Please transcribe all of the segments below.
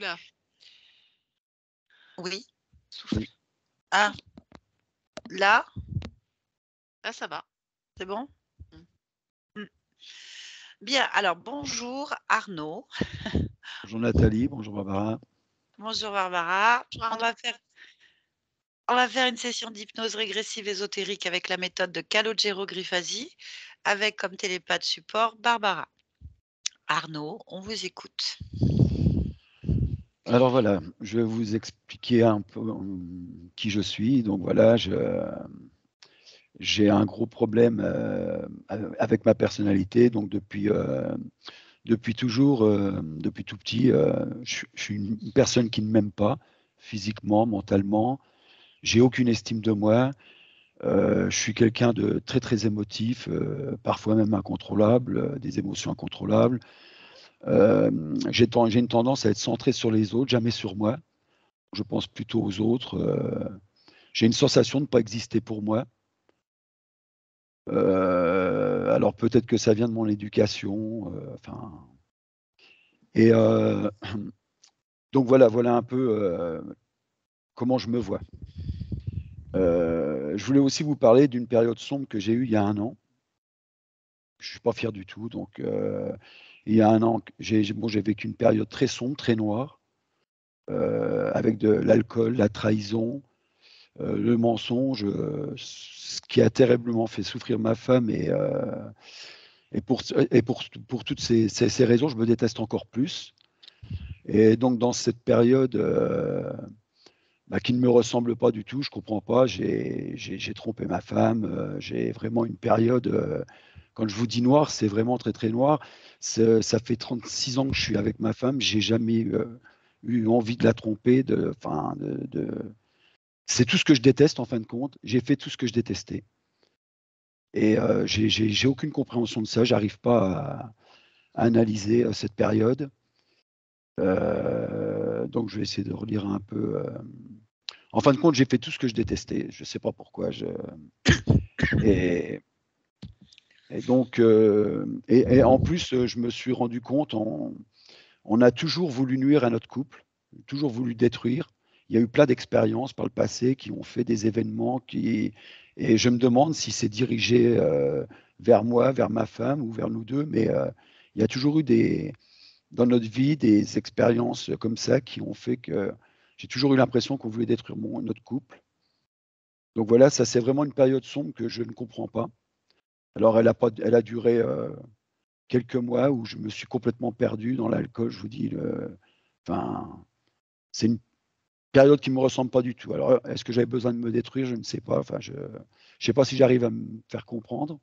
Oula, Oui. souffle. Oui. Ah, là, Là, ça va. c'est bon? Mmh. Bien, alors bonjour Arnaud. Bonjour Nathalie, bonjour Barbara. Bonjour Barbara. Bonjour On Arnaud. va faire une session d'hypnose régressive ésotérique avec la méthode de Calogero Grifasi, avec comme télépathe support Barbara. Arnaud, on vous écoute. Alors voilà, je vais vous expliquer un peu qui je suis. Donc voilà, j'ai un gros problème avec ma personnalité. Donc depuis toujours, depuis tout petit, je suis une personne qui ne m'aime pas physiquement, mentalement. J'ai aucune estime de moi. Je suis quelqu'un de très très émotif, parfois même incontrôlable, des émotions incontrôlables. J'ai une tendance à être centré sur les autres, jamais sur moi. Je pense plutôt aux autres. J'ai une sensation de ne pas exister pour moi. Alors peut-être que ça vient de mon éducation. Et donc voilà un peu comment je me vois. Je voulais aussi vous parler d'une période sombre que j'ai eue il y a un an. Je suis pas fier du tout. Donc il y a un an, j'ai vécu une période très sombre, très noire, avec de l'alcool, la trahison, le mensonge, ce qui a terriblement fait souffrir ma femme. Et pour toutes ces raisons, je me déteste encore plus. Et donc, dans cette période qui ne me ressemble pas du tout, je ne comprends pas, j'ai trompé ma femme, j'ai vraiment une période, quand je vous dis noir, c'est vraiment très très noir. Ça fait 36 ans que je suis avec ma femme, j'ai jamais eu envie de la tromper, c'est tout ce que je déteste en fin de compte. J'ai fait tout ce que je détestais. Et j'ai aucune compréhension de ça. J'arrive pas à analyser cette période. Donc je vais essayer de relire un peu. En fin de compte, j'ai fait tout ce que je détestais. Je ne sais pas pourquoi. Et, et donc, et en plus, je me suis rendu compte, on a toujours voulu nuire à notre couple, toujours voulu détruire. Il y a eu plein d'expériences par le passé qui ont fait des événements et je me demande si c'est dirigé vers moi, vers ma femme ou vers nous deux, mais il y a toujours eu dans notre vie des expériences comme ça qui ont fait que j'ai toujours eu l'impression qu'on voulait détruire notre couple. Donc voilà, ça c'est vraiment une période sombre que je ne comprends pas. Alors elle a duré quelques mois où je me suis complètement perdu dans l'alcool, je vous dis. Enfin, c'est une période qui ne me ressemble pas du tout. Alors, est-ce que j'avais besoin de me détruire? Je ne sais pas. Enfin, je ne sais pas si j'arrive à me faire comprendre.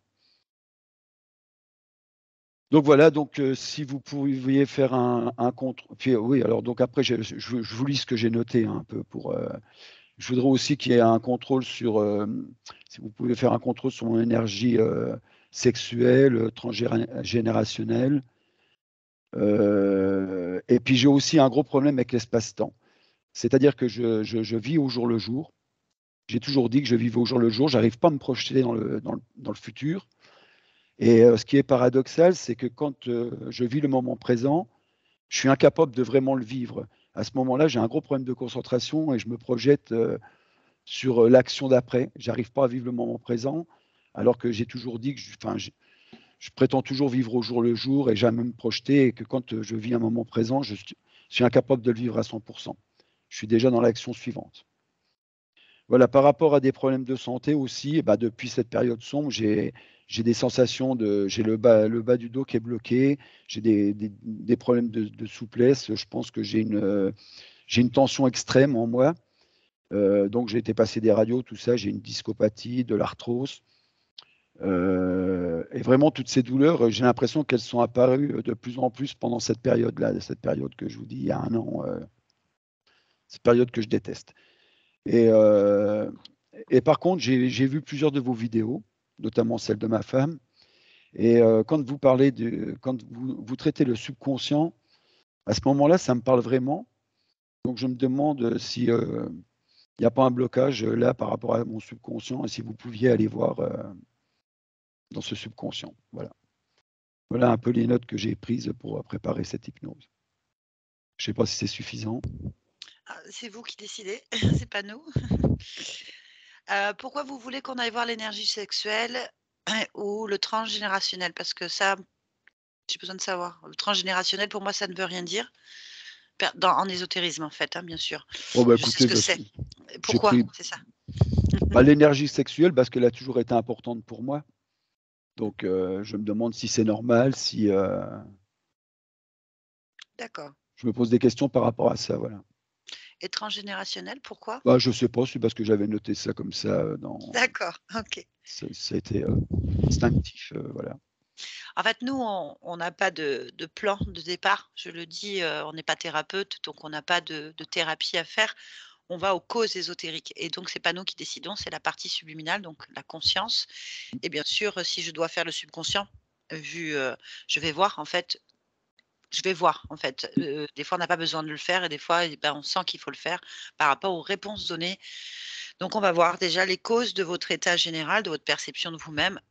Donc voilà, donc si vous pouviez faire un compte. Puis oui, alors donc après, je vous lis ce que j'ai noté un peu pour. Je voudrais aussi qu'il y ait un contrôle sur. Si vous pouvez faire un contrôle sur mon énergie sexuelle, transgénérationnelle. Et puis j'ai aussi un gros problème avec l'espace-temps. C'est-à-dire que je vis au jour le jour. J'ai toujours dit que je vivais au jour le jour. J'arrive pas à me projeter dans le futur. Et ce qui est paradoxal, c'est que quand je vis le moment présent, je suis incapable de vraiment le vivre. À ce moment-là, j'ai un gros problème de concentration et je me projette sur l'action d'après. J'arrive pas à vivre le moment présent, alors que j'ai toujours dit que je prétends toujours vivre au jour le jour et jamais me projeter et que quand je vis un moment présent, je suis incapable de le vivre à 100%. Je suis déjà dans l'action suivante. Voilà, par rapport à des problèmes de santé aussi, depuis cette période sombre, j'ai des sensations j'ai le bas du dos qui est bloqué, j'ai des problèmes de souplesse. Je pense que j'ai une tension extrême en moi. Donc j'ai été passer des radios, tout ça, j'ai une discopathie, de l'arthrose. Et vraiment, toutes ces douleurs, j'ai l'impression qu'elles sont apparues de plus en plus pendant cette période-là, cette période que je vous dis il y a un an, cette période que je déteste. Et, euh, et par contre, j'ai vu plusieurs de vos vidéos, notamment celle de ma femme. Et quand vous parlez quand vous traitez le subconscient, à ce moment-là, ça me parle vraiment. Donc je me demande si il n'y a pas un blocage là par rapport à mon subconscient et si vous pouviez aller voir dans ce subconscient. Voilà. Voilà un peu les notes que j'ai prises pour préparer cette hypnose. Je sais pas si c'est suffisant. Ah, c'est vous qui décidez, c'est pas nous. Pourquoi vous voulez qu'on aille voir l'énergie sexuelle ou le transgénérationnel? Parce que ça, j'ai besoin de savoir. Le transgénérationnel, pour moi, ça ne veut rien dire. En ésotérisme, en fait, hein, bien sûr. Oh bah Je sais ce écoutez, que c'est. j'ai Pourquoi? pris C'est ça. l'énergie sexuelle parce qu'elle a toujours été importante pour moi. Donc je me demande si c'est normal, si D'accord. je me pose des questions par rapport à ça, voilà. Et transgénérationnel, pourquoi? Bah, je sais pas, c'est parce que j'avais noté ça comme ça D'accord, OK. ça a été instinctif, voilà. En fait, nous, on n'a pas de plan de départ. Je le dis, on n'est pas thérapeute, donc on n'a pas de thérapie à faire. On va aux causes ésotériques et donc c'est pas nous qui décidons, c'est la partie subliminale, donc la conscience et bien sûr, si je dois faire le subconscient, vu, je vais voir en fait des fois on n'a pas besoin de le faire et des fois et ben, on sent qu'il faut le faire par rapport aux réponses données. Donc on va voir déjà les causes de votre état général, de votre perception de vous-même,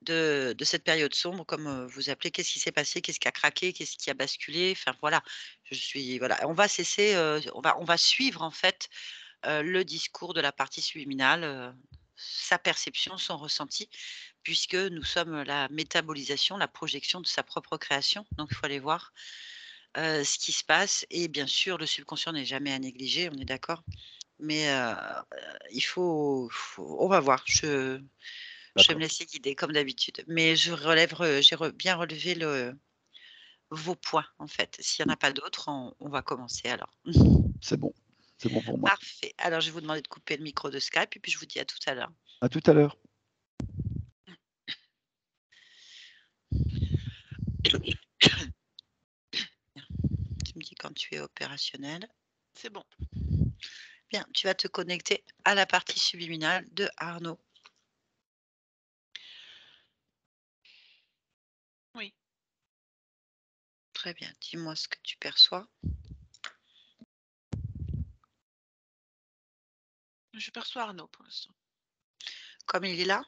de cette période sombre comme, vous appelez. Qu'est-ce qui s'est passé? Qu'est-ce qui a craqué? Qu'est-ce qui a basculé? Enfin voilà, voilà, on va cesser, on va suivre en fait, le discours de la partie subliminale, sa perception, son ressenti, puisque nous sommes la métabolisation, la projection de sa propre création. Donc il faut aller voir, ce qui se passe et bien sûr le subconscient n'est jamais à négliger, on est d'accord? Mais on va voir. Je vais me D'accord, laisser guider comme d'habitude. Mais je relève bien relevé vos points en fait. S'il y en a pas d'autres, on va commencer alors. c'est bon. C'est bon pour moi. Parfait. Alors je vais vous demander de couper le micro de Skype et puis je vous dis à tout à l'heure. À tout à l'heure. Tu me dis quand tu es opérationnel. C'est bon. Bien, tu vas te connecter à la partie subliminale de Arnaud. Oui. Très bien, dis-moi ce que tu perçois. Je perçois Arnaud pour l'instant. Comme il est là,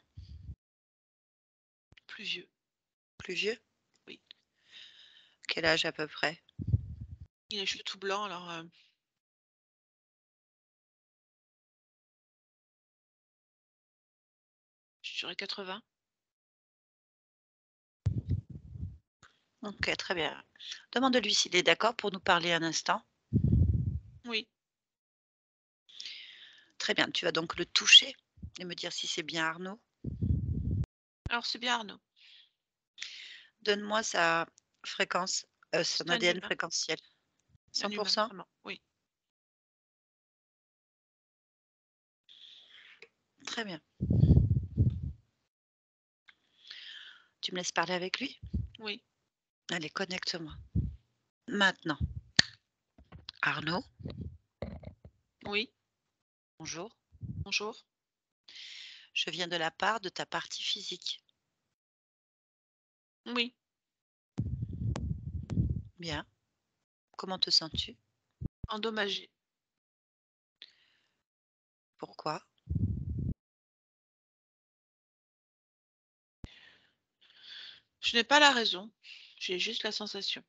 Plus vieux. plus vieux? Oui. Quel âge à peu près? Il a les cheveux tout blancs, alors je dirais 80. OK, très bien. Demande-lui s'il est d'accord pour nous parler un instant. Oui. Très bien, tu vas donc le toucher et me dire si c'est bien Arnaud. Alors c'est bien Arnaud. Donne-moi sa fréquence, son C'est un ADN humain. fréquentiel. Un humain, 100%? vraiment. Oui. Très bien. Tu me laisses parler avec lui? Oui. Allez, connecte-moi. Maintenant. Arnaud, Oui. bonjour. Bonjour. Je viens de la part de ta partie physique. Oui. Bien. Comment te sens-tu? Endommagé. Pourquoi? Je n'ai pas la raison. J'ai juste la sensation.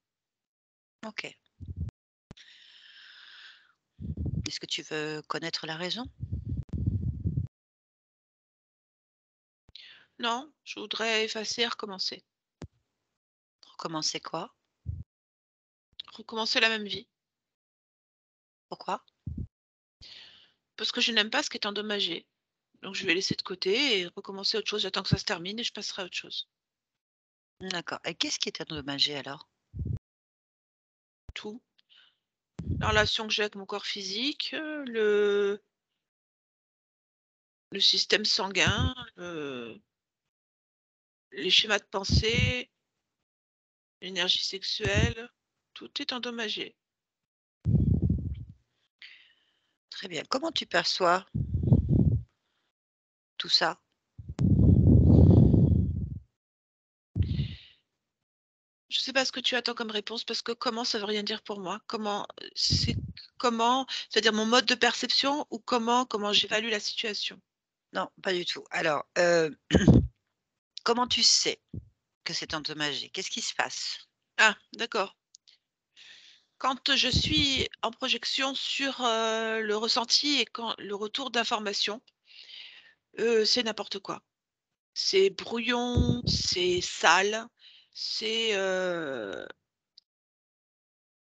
OK. Est-ce que tu veux connaître la raison? Non, je voudrais effacer et recommencer. Recommencer quoi? Recommencer la même vie. Pourquoi? Parce que je n'aime pas ce qui est endommagé. Donc je vais laisser de côté et recommencer autre chose. J'attends que ça se termine et je passerai à autre chose. D'accord. Et qu'est-ce qui est endommagé alors? Tout. La relation que j'ai avec mon corps physique, le système sanguin, les schémas de pensée, l'énergie sexuelle, tout est endommagé. Très bien. Comment tu perçois tout ça? Je ne sais pas ce que tu attends comme réponse parce que comment ça veut rien dire pour moi. C'est-à-dire mon mode de perception ou comment j'évalue la situation? Non, pas du tout. Alors, comment tu sais que c'est endommagé? Qu'est-ce qui se passe? Ah, d'accord. Quand je suis en projection sur, le ressenti et quand le retour d'information, c'est n'importe quoi. C'est brouillon, c'est sale, c'est,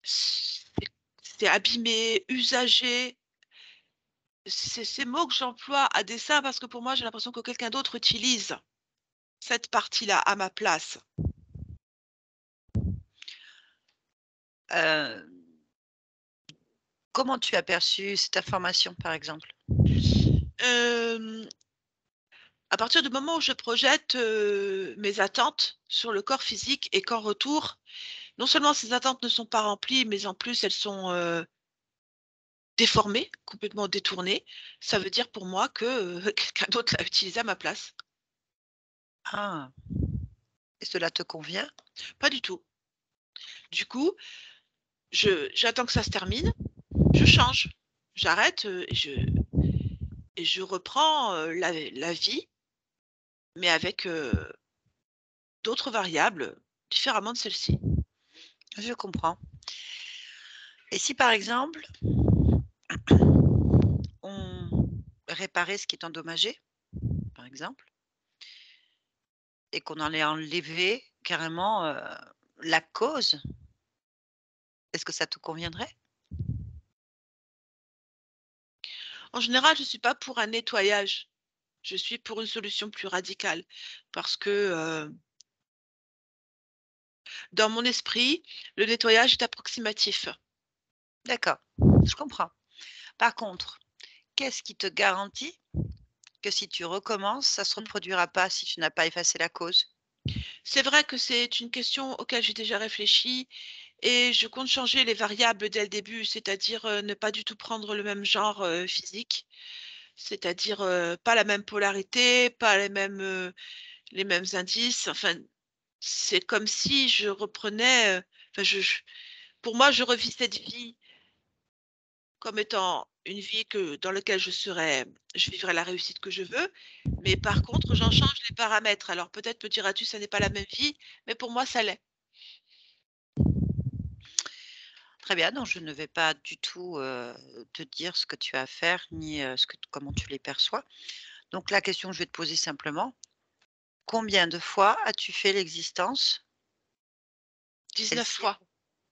c'est c'est abîmé, usagé. C'est ces mots que j'emploie à dessein parce que pour moi, j'ai l'impression que quelqu'un d'autre utilise cette partie-là à ma place. Heu, Comment tu as perçu cette information, par exemple? Hem, à partir du moment où je projette, mes attentes sur le corps physique et qu'en retour, non seulement ces attentes ne sont pas remplies, mais en plus elles sont, déformées, complètement détournées, ça veut dire pour moi que, quelqu'un d'autre l'a utilisé à ma place. Ah, et cela te convient? Pas du tout. Du coup, j'attends que ça se termine, je change, j'arrête, et je reprends, la vie, mais avec, d'autres variables différemment de celle-ci. Je comprends. Et si, par exemple, on réparait ce qui est endommagé, par exemple, et qu'on allait enlever carrément, la cause, est-ce que ça te conviendrait? En général, je ne suis pas pour un nettoyage, je suis pour une solution plus radicale parce que, dans mon esprit, le nettoyage est approximatif. D'accord, je comprends. Par contre, qu'est-ce qui te garantit que si tu recommences, ça ne se Mmh. reproduira pas si tu n'as pas effacé la cause? C'est vrai que c'est une question auquel j'ai déjà réfléchi et je compte changer les variables dès le début, c'est-à-dire, ne pas du tout prendre le même genre, physique, c'est-à-dire, pas la même polarité, pas les mêmes indices, enfin, c'est comme si je reprenais, enfin je pour moi, je revis cette vie comme étant une vie que dans laquelle je vivrai la réussite que je veux, mais par contre, j'en change les paramètres. Alors peut-être me diras-tu: «Ça n'est pas la même vie», mais pour moi, ça l'est. Très bien, donc je ne vais pas du tout, te dire ce que tu as à faire ni, ce que comment tu les perçois. Donc la question que je vais te poser simplement, combien de fois as-tu fait l'existence? 19 Celle-ci? fois,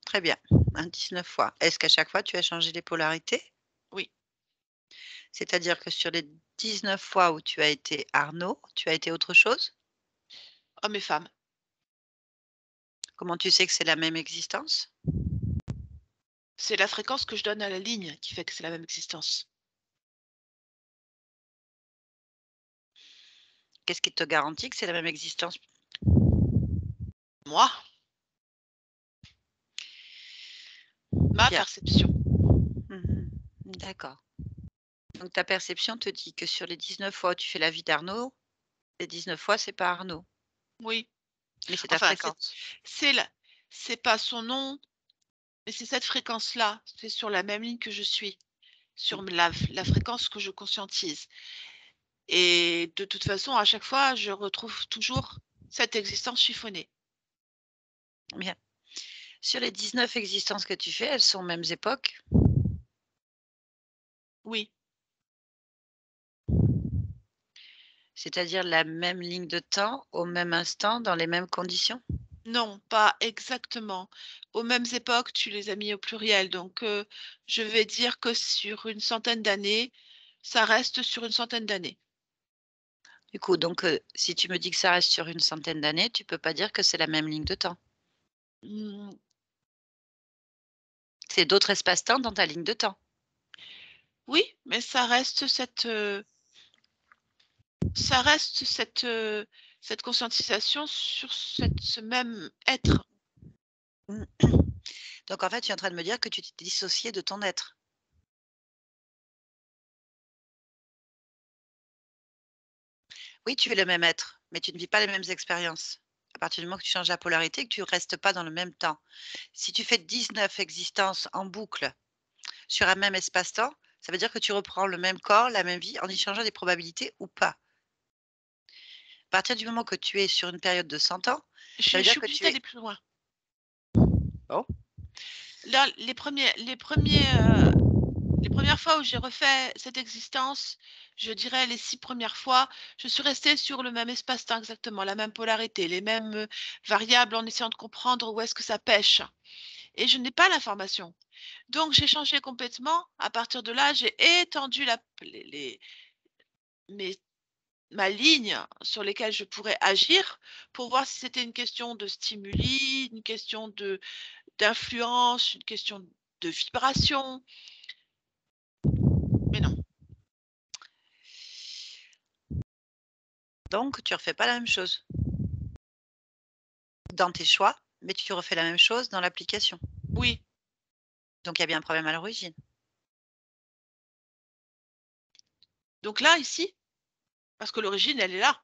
Très bien, hein, 19 fois. Est-ce qu'à chaque fois tu as changé les polarités? oui, C'est-à-dire que sur les 19 fois où tu as été Arnaud, tu as été autre chose? hommes et femmes. Comment tu sais que c'est la même existence? C'est la fréquence que je donne à la ligne qui fait que c'est la même existence. Qu'est-ce qui te garantit que c'est la même existence? Moi, ma Bien. perception, Mmh. D'accord. Donc ta perception te dit que sur les 19 fois où tu fais la vie d'Arnaud, les 19 fois, c'est pas Arnaud, oui. mais c'est ta Enfin, fréquence. c'est la c'est pas son nom, mais c'est cette fréquence-là, c'est sur la même ligne que je suis, Mmh. sur la fréquence que je conscientise. Et de toute façon, à chaque fois, je retrouve toujours cette existence chiffonnée. Bien. Sur les 19 existences que tu fais, elles sont aux mêmes époques? Oui, C'est-à-dire la même ligne de temps, au même instant, dans les mêmes conditions? non, pas exactement. Aux mêmes époques, tu les as mis au pluriel, donc je vais dire que sur une centaine d'années, ça reste sur une centaine d'années. Du coup, donc, si tu me dis que ça reste sur une centaine d'années, tu peux pas dire que c'est la même ligne de temps? Mmh, C'est d'autres espaces-temps dans ta ligne de temps? oui, mais ça reste cette conscientisation sur ce même être. Mmh. Donc en fait, tu es en train de me dire que tu t'es dissocié de ton être? Oui, tu es le même être, mais tu ne vis pas les mêmes expériences. À partir du moment que tu changes la polarité et que tu restes pas dans le même temps. Si tu fais 19 existences en boucle sur un même espace-temps, ça veut dire que tu reprends le même corps, la même vie en y changeant des probabilités ou pas. À partir du moment que tu es sur une période de 100 ans, ça Je veut dire suis que obligée tu es d'aller plus loin. bon, là, les premières fois où j'ai refait cette existence, je dirais les 6 premières fois, je suis restée sur le même espace-temps exactement, la même polarité, les mêmes, variables en essayant de comprendre où est-ce que ça pêche et je n'ai pas l'information. Donc j'ai changé complètement. À partir de là, j'ai étendu la les mes ma ligne sur lesquelles je pourrais agir pour voir si c'était une question de stimuli, une question d'influence, une question de vibration. Mais non. Donc tu refais pas la même chose dans tes choix, mais tu refais la même chose dans l'application. Oui, Donc il y a bien un problème à l'origine. donc là, ici, parce que l'origine, elle est là.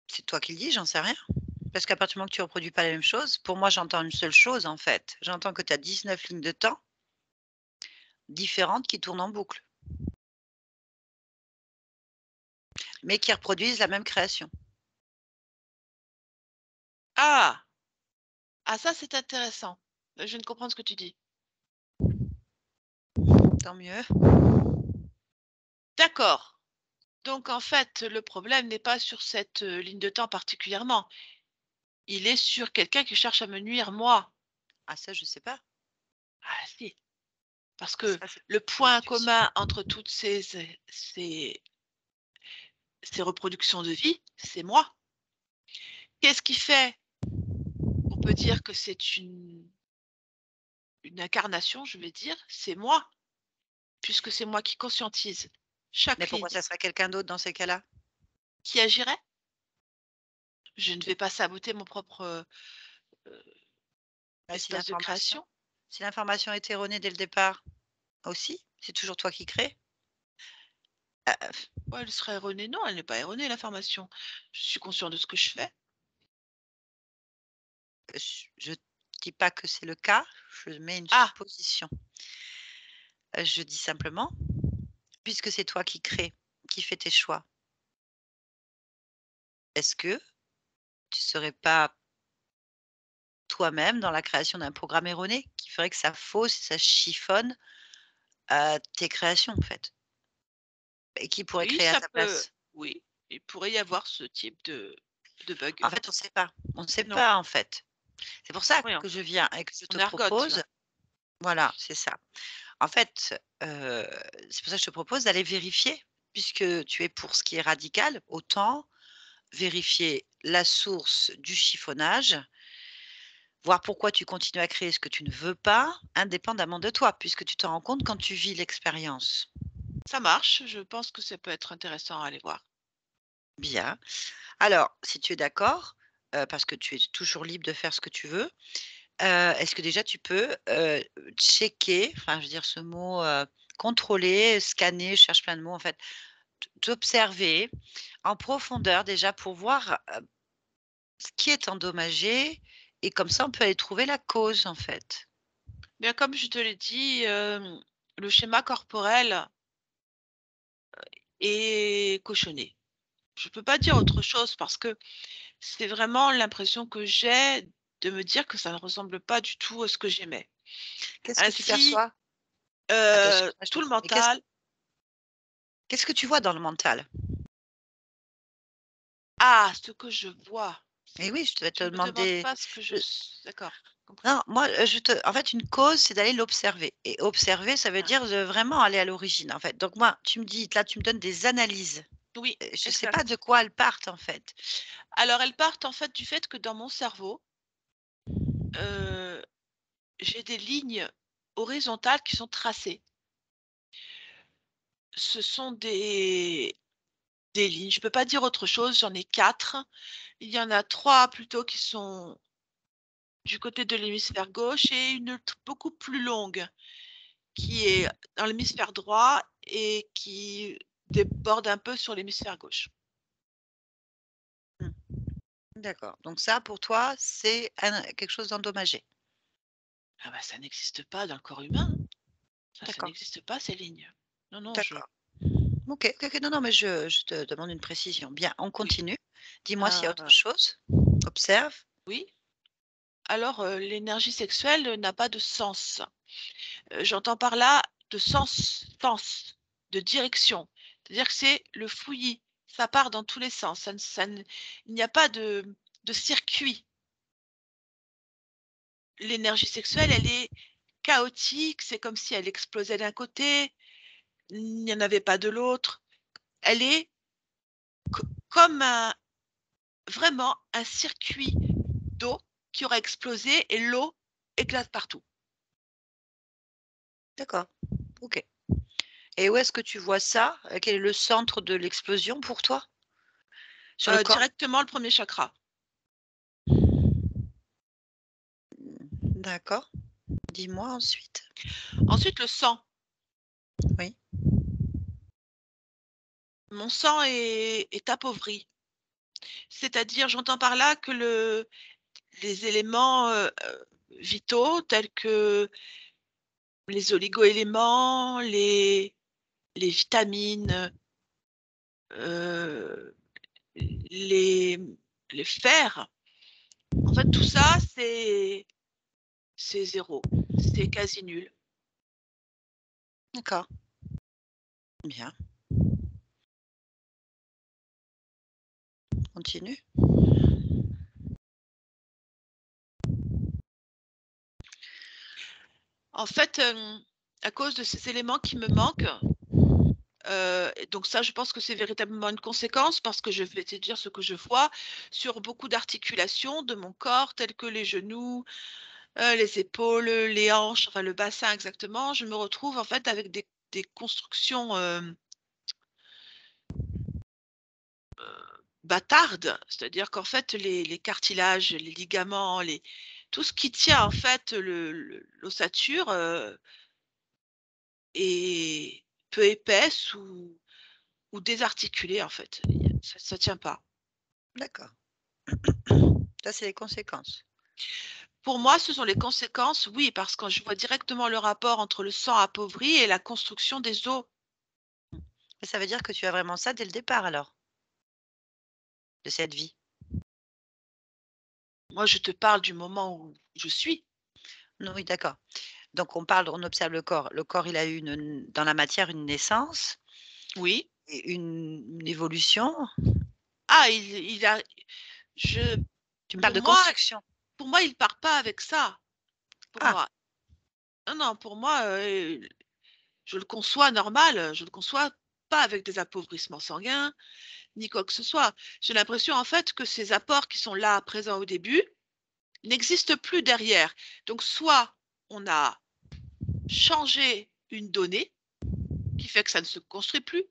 C'est toi qui le dis, j'en sais rien. Parce qu'à partir du moment que tu reproduis pas la même chose, pour moi, j'entends une seule chose, en fait. J'entends que tu as 19 lignes de temps différentes qui tournent en boucle, mais qui reproduisent la même création. Ah! Ah ça, c'est intéressant. Je viens de comprendre ce que tu dis. Tant mieux. D'accord. Donc en fait, le problème n'est pas sur cette, ligne de temps particulièrement. Il est sur quelqu'un qui cherche à me nuire moi. Ah ça, je sais pas. Ah si, parce que Ça, c'est le ton point intuition. commun entre toutes ces reproductions de vie, c'est moi. Qu'est-ce qui fait qu'on peut dire que c'est une incarnation, je vais dire? C'est moi, puisque c'est moi qui conscientise Mais chaque pourquoi ligne. ça serait quelqu'un d'autre dans ces cas-là? Qui agirait? Je ne vais pas saboter mon propre, Bah, espace de création. si l'information est erronée dès le départ aussi, c'est toujours toi qui crée. Ouais, elle serait erronée. Non, elle n'est pas erronée l'information. Je suis conscient de ce que je fais. Je dis pas que c'est le cas, je mets une Ah! supposition. Je dis simplement, puisque c'est toi qui crée, qui fais tes choix, est-ce que tu serais pas toi-même dans la création d'un programme erroné qui ferait que ça fausse et ça chiffonne, tes créations, en fait? Et qui pourrait Oui, créer à ça ta peut place? oui, il pourrait y avoir ce type de bug. En fait, on sait pas. On sait Non, pas, en fait. C'est pour ça oui, que je viens et que je te on ergote propose là. voilà, c'est ça. En fait, c'est pour ça que je te propose d'aller vérifier, puisque tu es pour ce qui est radical, autant vérifier la source du chiffonnage, voir pourquoi tu continues à créer ce que tu ne veux pas, indépendamment de toi, puisque tu te rends compte quand tu vis l'expérience. Ça marche, je pense que ça peut être intéressant à aller voir. Bien. Alors, si tu es d'accord, parce que tu es toujours libre de faire ce que tu veux, est-ce que déjà tu peux, checker, enfin je veux dire ce mot, contrôler, scanner, je cherche plein de mots en fait, t'observer en profondeur déjà pour voir, ce qui est endommagé et comme ça on peut aller trouver la cause en fait. Bien, comme je te l'ai dit, le schéma corporel est cochonné. Je peux pas dire autre chose parce que c'est vraiment l'impression que j'ai de me dire que ça ne ressemble pas du tout à ce que j'aimais. Qu'est-ce que tu Ainsi, perçois? Attends, excuse-moi, je tout te le coupe, mais qu'est-ce mental. qu'est-ce que tu vois dans le mental? Ah, ce que je vois. Et oui, je vais te Tu ne me demandes demander pas ce que je s d'accord, compris. non, moi, je te en fait, une cause, c'est d'aller l'observer et observer, ça veut Ah, dire de vraiment aller à l'origine, en fait. Donc moi, tu me dis là, tu me donnes des analyses. oui, Je ne sais pas de exact. quoi elles partent, en fait. Alors elles partent en fait du fait que dans mon cerveau, heu, j'ai des lignes horizontales qui sont tracées. Ce sont des lignes, je peux pas dire autre chose, j'en ai 4. Il y en a 3 plutôt qui sont du côté de l'hémisphère gauche et une autre beaucoup plus longue qui est dans l'hémisphère droit et qui déborde un peu sur l'hémisphère gauche. Mmh. D'accord. Donc ça, pour toi, c'est un quelque chose d'endommagé? Ah bah, ça n'existe pas dans le corps humain, hein. Ça D'accord, n'existe pas ces lignes. Non, non, je d'accord. OK, OK, OK. Non, non, mais je te demande une précision. Bien, on oui, continue. Dis-moi s'il y a autre heu, chose. Observe. oui. Alors, l'énergie sexuelle n'a pas de sens. J'entends par là de sens, de direction. C'est-à-dire que c'est le fouillis, ça part dans tous les sens, il n'y a pas de circuit. L'énergie sexuelle, elle est chaotique, c'est comme si elle explosait d'un côté, il n'y en avait pas de l'autre. Elle est comme vraiment un circuit d'eau qui aurait explosé et l'eau éclate partout. D'accord, OK. Et où est-ce que tu vois ça? Quel est le centre de l'explosion pour toi? Sur le corps? Directement le premier chakra. D'accord. Dis-moi ensuite. Ensuite, le sang. Oui. Mon sang est appauvri. C'est-à-dire, j'entends par là que les éléments, vitaux tels que les oligoéléments, les vitamines, heu, les les fers, en fait, tout ça, c'est 0, c'est quasi nul. D'accord. Bien. Continue. En fait, à cause de ces éléments qui me manquent, donc ça, je pense que c'est véritablement une conséquence parce que je vais te dire ce que je vois sur beaucoup d'articulations de mon corps telles que les genoux, les épaules, les hanches, enfin le bassin exactement. Je me retrouve en fait avec des constructions, bâtardes. C'est-à-dire qu'en fait les cartilages, les ligaments, tout ce qui tient en fait l'ossature, est peu épaisse ou désarticulée en fait. Ça tient pas. D'accord. Ça, c'est les conséquences. Pour moi, ce sont les conséquences, oui, parce que je vois directement le rapport entre le sang appauvri et la construction des os. Mais ça veut dire que tu as vraiment ça dès le départ alors, de cette vie? Moi, je te parle du moment où je suis. Non, oui, d'accord. Donc on observe le corps. Le corps, il a eu dans la matière, une naissance Oui. et une évolution. Ah, il a je Tu me parles pour de moi construction? il part pas avec ça, pour Ah! moi. Non, non, pour moi, je le conçois normal, je le conçois pas avec des appauvrissements sanguins, ni quoi que ce soit. J'ai l'impression, en fait, que ces apports qui sont là, présents au début, n'existent plus derrière. Donc soit on a changé une donnée qui fait que ça ne se construit plus,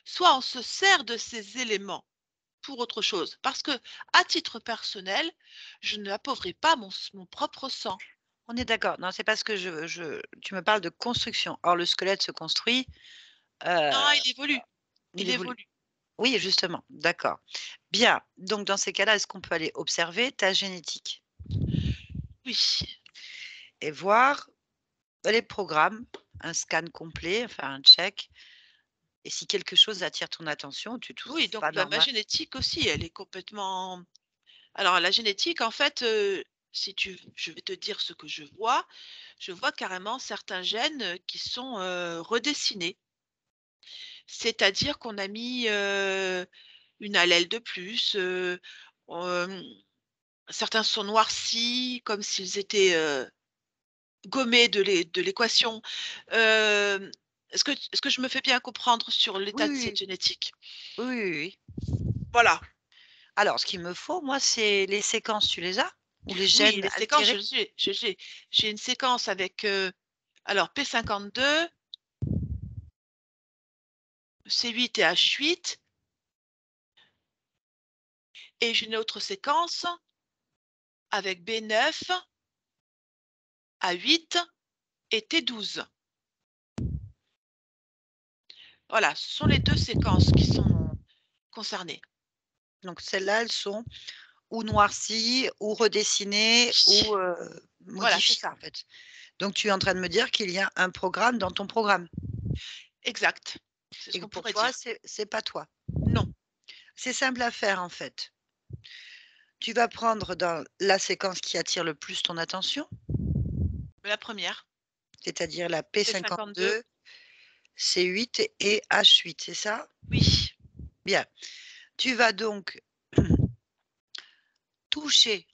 soit on se sert de ces éléments pour autre chose. Parce que, à titre personnel, je n'appauvris pas mon propre sang. On est d'accord. Non, c'est parce que tu me parles de construction. Or le squelette se construit, Non, heu, il évolue, il il évolue. évolue. Oui, justement, d'accord. Bien, donc dans ces cas-là, est-ce qu'on peut aller observer ta génétique Oui, et voir les programmes, un scan complet, enfin un check et si quelque chose attire ton attention, tu trouves oui, donc pas bah, ma normal. génétique aussi, elle est complètement. Alors la génétique, en fait, si tu je vais te dire ce que je vois carrément certains gènes, qui sont, redessinés. C'est-à-dire qu'on a mis, une allèle de plus, hem, certains sont noircis comme s'ils étaient, gommés de l'équation. Hem, est-ce que je me fais bien comprendre sur Oui, l'état de cette oui, génétique? oui, oui, oui, oui. Voilà. Alors ce qu'il me faut, moi, c'est les séquences, tu les as? Ou les Oui, gènes les séquences, altérés? j'ai une séquence avec, alors P52, C8 et H8 et j'ai une autre séquence avec B9, A8 et T12. Voilà, ce sont les 2 séquences qui sont concernées. Donc celles-là, elles sont ou noircies ou redessinées ou, Voilà, c'est modifiées, ça, en fait. Donc tu es en train de me dire qu'il y a un programme dans ton programme exact. C'est ce et que qu'on pour pourrait toi, dire. c'est pas toi. Non, C'est simple à faire, en fait. Tu vas prendre dans la séquence qui attire le plus ton attention, La première, c'est-à-dire la P52. P52, C8 et H8, c'est ça? Oui, Bien. Tu vas donc toucher,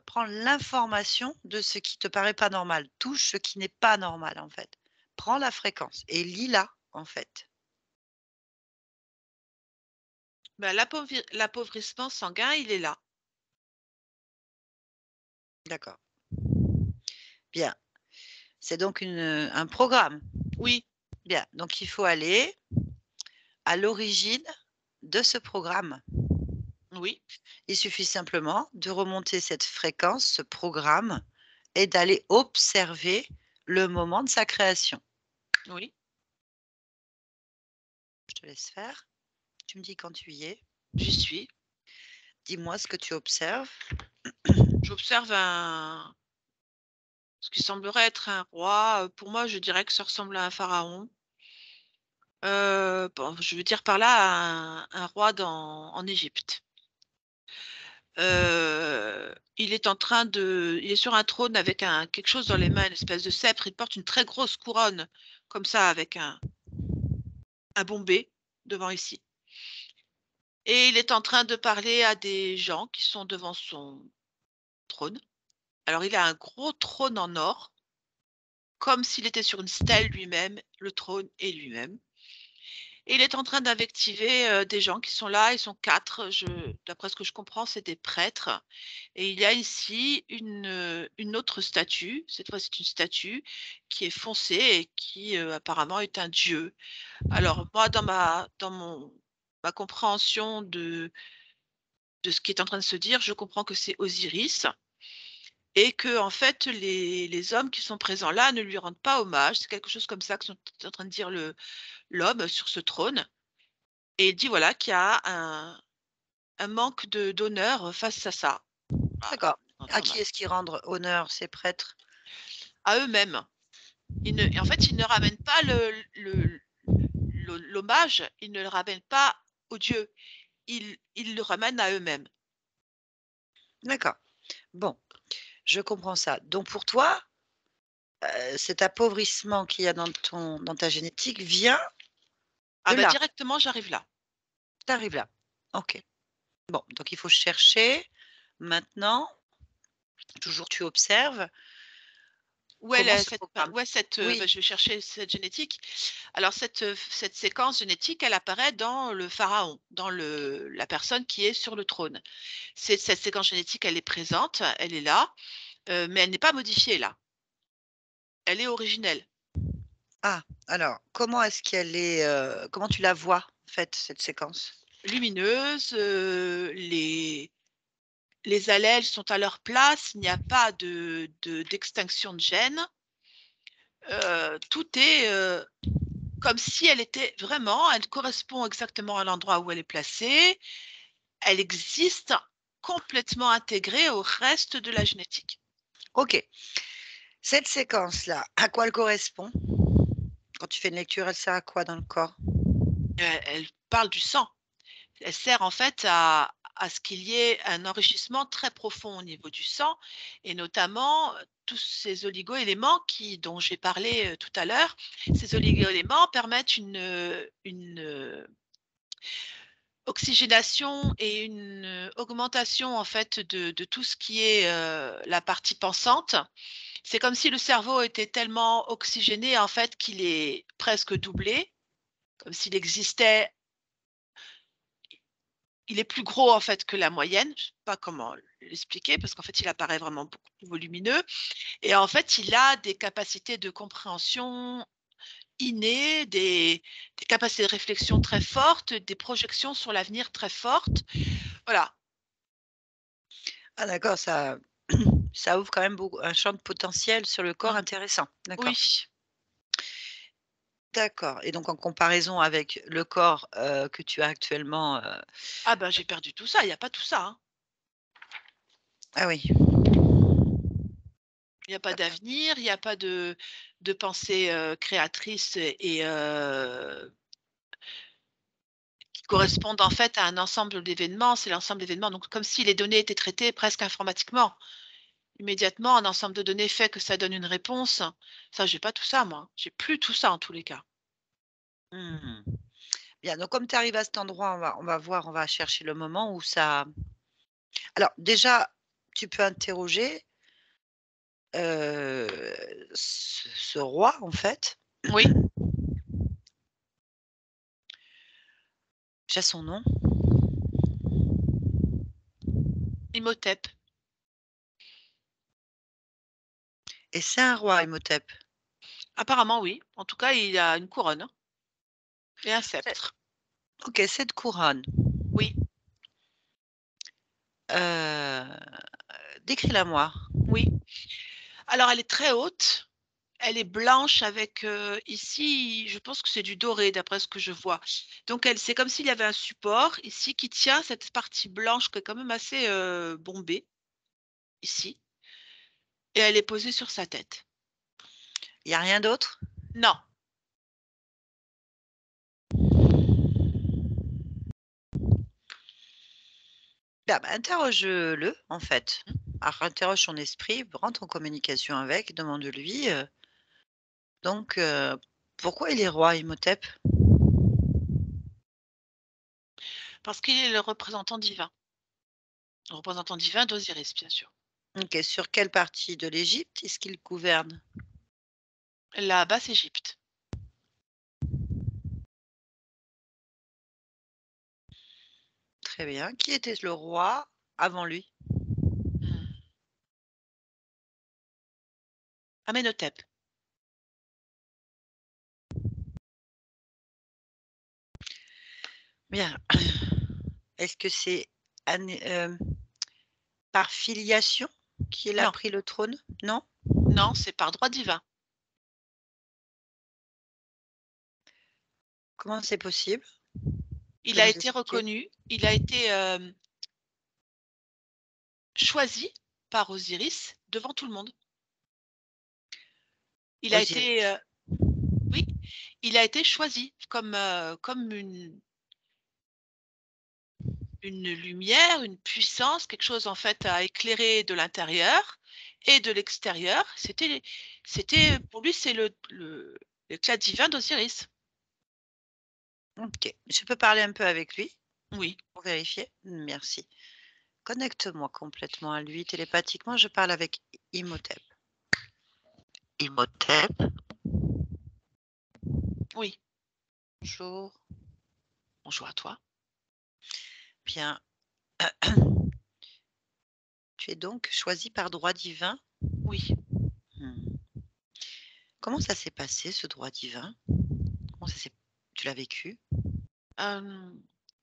prends l'information de ce qui te paraît pas normal. Touche ce qui n'est pas normal, en fait. Prends la fréquence et lis-la, en fait. bah, l'appauvrissement sanguin, il est là. D'accord. Bien. C'est donc un programme. Oui, Bien. Donc, il faut aller à l'origine de ce programme. oui, Il suffit simplement de remonter cette fréquence, ce programme, et d'aller observer le moment de sa création. oui. Je te laisse faire. Tu me dis quand tu y es. J'y suis. Dis-moi ce que tu observes. J'observe ce qui semblerait être un roi. Pour moi, je dirais que ça ressemble à un pharaon. Bon, je veux dire par là un roi en Égypte. Il est sur un trône avec quelque chose dans les mains, une espèce de sceptre. Il porte une très grosse couronne, comme ça, avec un bombé devant ici. Et il est en train de parler à des gens qui sont devant son trône. Alors, il a un gros trône en or, comme s'il était sur une stèle lui-même, le trône et lui-même. Et il est en train d'invectiver des gens qui sont là. Ils sont 4. D'après ce que je comprends, c'est des prêtres. Et il y a ici une autre statue. Cette fois, c'est une statue qui est foncée et qui apparemment est un dieu. Alors, moi, ma compréhension de ce qui est en train de se dire, je comprends que c'est Osiris et que, en fait, les hommes qui sont présents là ne lui rendent pas hommage. C'est quelque chose comme ça que sont en train de dire l'homme sur ce trône. Et il dit voilà qu'il y a un manque d'honneur face à ça. Ah, D'accord. À qui normal. est-ce qu'ils rendent honneur, ces prêtres? À eux-mêmes. En fait, ils ne ramènent pas l'hommage, ils ne le ramènent pas aux dieux, ils le ramènent à eux-mêmes. D'accord. Bon, je comprends ça. Donc pour toi, cet appauvrissement qu'il y a dans ta génétique vient Ah de bah là. directement, j'arrive là. Tu arrives là. OK. Bon, donc il faut chercher maintenant, toujours tu observes comment ce programme. Bah, Oui, je vais chercher cette génétique. Alors cette séquence génétique, elle apparaît dans le pharaon, dans la personne qui est sur le trône. Cette séquence génétique, elle est présente, elle est là, mais elle n'est pas modifiée là. Elle est originelle. ah, alors comment est-ce qu'elle est, comment tu la vois, en fait, cette séquence? Lumineuse, les allèles sont à leur place, il n'y a pas d'extinction de gènes. Tout est comme si elle était vraiment, elle correspond exactement à l'endroit où elle est placée. Elle existe complètement intégrée au reste de la génétique. OK. Cette séquence-là, à quoi elle correspond? Quand tu fais une lecture, elle sert à quoi dans le corps? Elle parle du sang. Elle sert en fait à ce qu'il y ait un enrichissement très profond au niveau du sang et notamment tous ces oligo-éléments dont j'ai parlé tout à l'heure. Ces oligo-éléments permettent une oxygénation et une augmentation en fait de tout ce qui est la partie pensante. C'est comme si le cerveau était tellement oxygéné en fait qu'il est presque doublé, comme s'il existait. Il est plus gros en fait que la moyenne, je sais pas comment l'expliquer parce qu'en fait il apparaît vraiment beaucoup plus volumineux et en fait il a des capacités de compréhension innées, des capacités de réflexion très fortes, des projections sur l'avenir très fortes. Voilà. Ah d'accord, ça ça ouvre quand même beaucoup un champ de potentiel sur le corps Mmh. intéressant. D'accord. Oui. D'accord et donc en comparaison avec le corps, que tu as actuellement, Ah ben j'ai perdu tout ça, il y a pas tout ça, hein. ah oui, Il y a pas d'avenir, il y a pas de pensée créatrice et correspondent en fait à un ensemble d'événements. C'est l'ensemble d'événements. Donc, comme si les données étaient traitées presque informatiquement. Immédiatement, un ensemble de données fait que ça donne une réponse. Ça, j'ai pas tout ça, moi. J'ai plus tout ça en tous les cas. Mmh. Bien, donc comme tu arrives à cet endroit, on va voir, on va chercher le moment où ça alors déjà, tu peux interroger, ce roi, en fait. Oui, J'ai son nom? Imhotep. Et c'est un roi, Imhotep? Apparemment, oui. En tout cas, il a une couronne et un C'est sceptre. OK, cette couronne, Oui, heu, décris-la-moi. oui. Alors, elle est très haute. Elle est blanche avec ici, je pense que c'est du doré d'après ce que je vois. Donc, c'est comme s'il y avait un support ici qui tient cette partie blanche qui est quand même assez bombée ici. Et elle est posée sur sa tête. Il y a rien d'autre? Non, Bah, interroge-le, en fait. Alors interroge son esprit, rentre en communication avec, demande-lui, donc pourquoi il est roi, Imhotep? parce qu'il est le représentant divin. Le représentant divin d'Osiris, bien sûr. OK, sur quelle partie de l'Égypte est-ce qu'il gouverne? La Basse-Égypte. Très bien. Qui était le roi avant lui? Hmm. Amenhotep. Bien. Est-ce que c'est par filiation qu'il a Non, pris le trône? Non? non, c'est par droit divin. Comment c'est possible? Tu Il peux a nous été expliquer? reconnu, il a été choisi par Osiris devant tout le monde. Il a été, Osiris. oui, il a été choisi comme une lumière, une puissance, quelque chose en fait à éclairer de l'intérieur et de l'extérieur. Pour lui, c'est l'éclat divin d'Osiris. OK. Je peux parler un peu avec lui Oui, pour vérifier? Merci. Connecte-moi complètement à lui télépathiquement, je parle avec Imhotep. Imhotep, oui. bonjour. Bonjour à toi. Bien. Tu es donc choisi par droit divin? Oui. Mmh. Comment ça s'est passé ce droit divin? Comment ça s'est tu l'as vécu?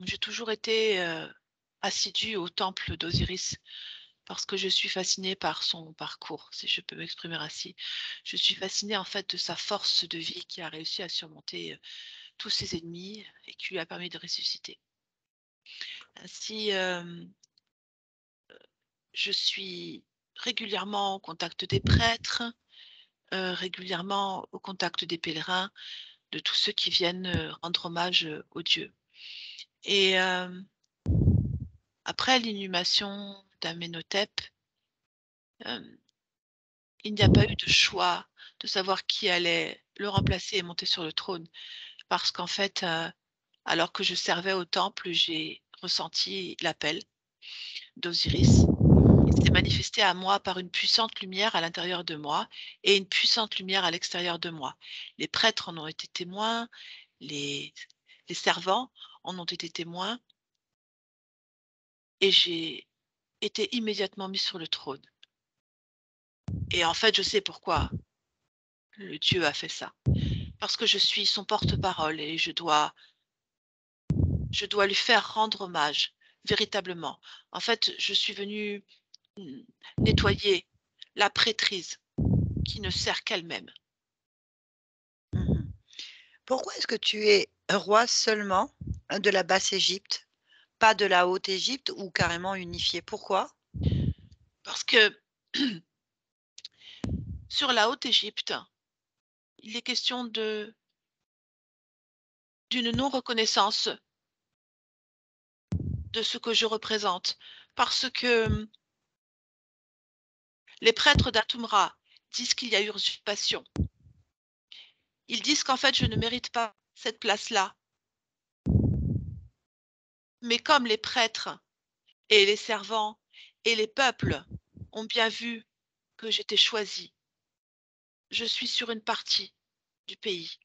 J'ai toujours été assidue au temple d'Osiris parce que je suis fascinée par son parcours, si je peux m'exprimer ainsi. Je suis fascinée en fait de sa force de vie qui a réussi à surmonter tous ses ennemis et qui lui a permis de ressusciter. Ainsi, je suis régulièrement au contact des prêtres, régulièrement au contact des pèlerins, de tous ceux qui viennent rendre hommage aux dieux. Et après l'inhumation d'Amenhotep, il n'y a pas eu de choix de savoir qui allait le remplacer et monter sur le trône. Parce qu'en fait, alors que je servais au temple, j'ai ressenti l'appel d'Osiris. Il s'est manifesté à moi par une puissante lumière à l'intérieur de moi et une puissante lumière à l'extérieur de moi. Les prêtres en ont été témoins, les, les servants en ont été témoins, et j'ai été immédiatement mis sur le trône. Et en fait, je sais pourquoi le Dieu a fait ça. Parce que je suis son porte-parole et je dois lui faire rendre hommage, véritablement. En fait, je suis venue nettoyer la prêtrise qui ne sert qu'elle-même. Mmh. Pourquoi est-ce que tu es roi seulement de la Basse-Égypte, pas de la Haute-Égypte ou carrément unifié? Pourquoi? Parce que sur la Haute-Égypte, il est question d'une non-reconnaissance de ce que je représente. Parce que les prêtres d'Atumra disent qu'il y a usurpation. Ils disent qu'en fait, je ne mérite pas cette place-là. Mais comme les prêtres et les servants et les peuples ont bien vu que j'étais choisie, je suis sur une partie du pays.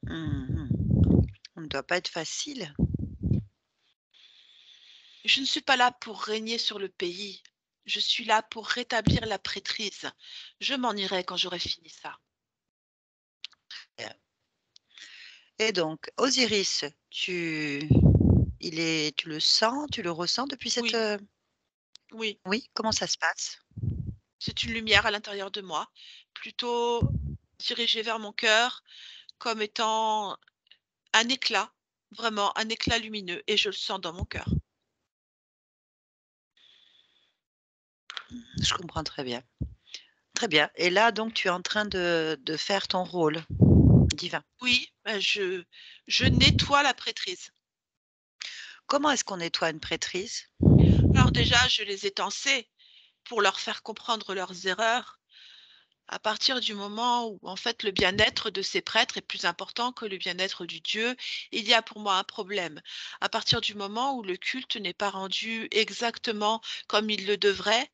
Mhm. On ne doit pas être facile. Je ne suis pas là pour régner sur le pays. Je suis là pour rétablir la prêtrise. Je m'en irai quand j'aurai fini ça. Et donc, Osiris, tu le sens, tu le ressens depuis cette... Oui, oui. Oui, comment ça se passe? C'est une lumière à l'intérieur de moi, plutôt dirigée vers mon cœur, comme étant un éclat, vraiment un éclat lumineux, et je le sens dans mon cœur. Je comprends très bien. Très bien. Et là, donc, tu es en train de faire ton rôle divin. Oui, je nettoie la prêtrise. Comment est-ce qu'on nettoie une prêtrise? Alors déjà, je les ai tensés pour leur faire comprendre leurs erreurs, à partir du moment où, en fait, le bien-être de ces prêtres est plus important que le bien-être du Dieu, il y a pour moi un problème. À partir du moment où le culte n'est pas rendu exactement comme il le devrait,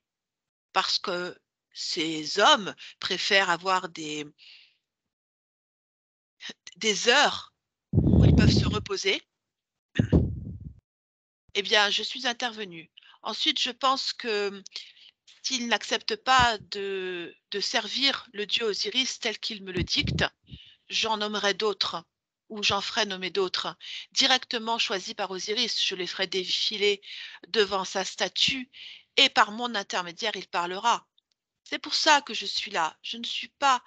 parce que ces hommes préfèrent avoir des heures où ils peuvent se reposer, eh bien, je suis intervenue. Ensuite, je pense que s'ils n'acceptent pas de servir le dieu Osiris tel qu'il me le dicte, j'en nommerai d'autres ou j'en ferai nommer d'autres, directement choisis par Osiris. Je les ferai défiler devant sa statue et par mon intermédiaire, il parlera. C'est pour ça que je suis là. Je ne suis pas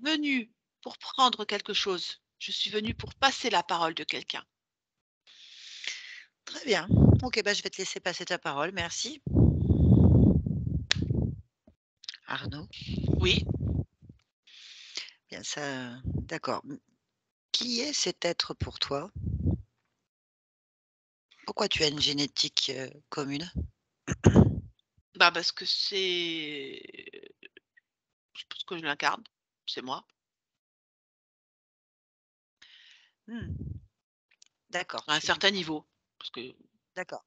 venue pour prendre quelque chose. Je suis venue pour passer la parole de quelqu'un. Très bien. Ok, bah, je vais te laisser passer ta parole. Merci. Arnaud. Oui, Bien, ça, d'accord. Qui est cet être pour toi? Pourquoi tu as une génétique commune? bah parce que c'est, je pense que je l'incarne, c'est moi, Hmm. D'accord, à un tu certain niveau. Parce que, d'accord.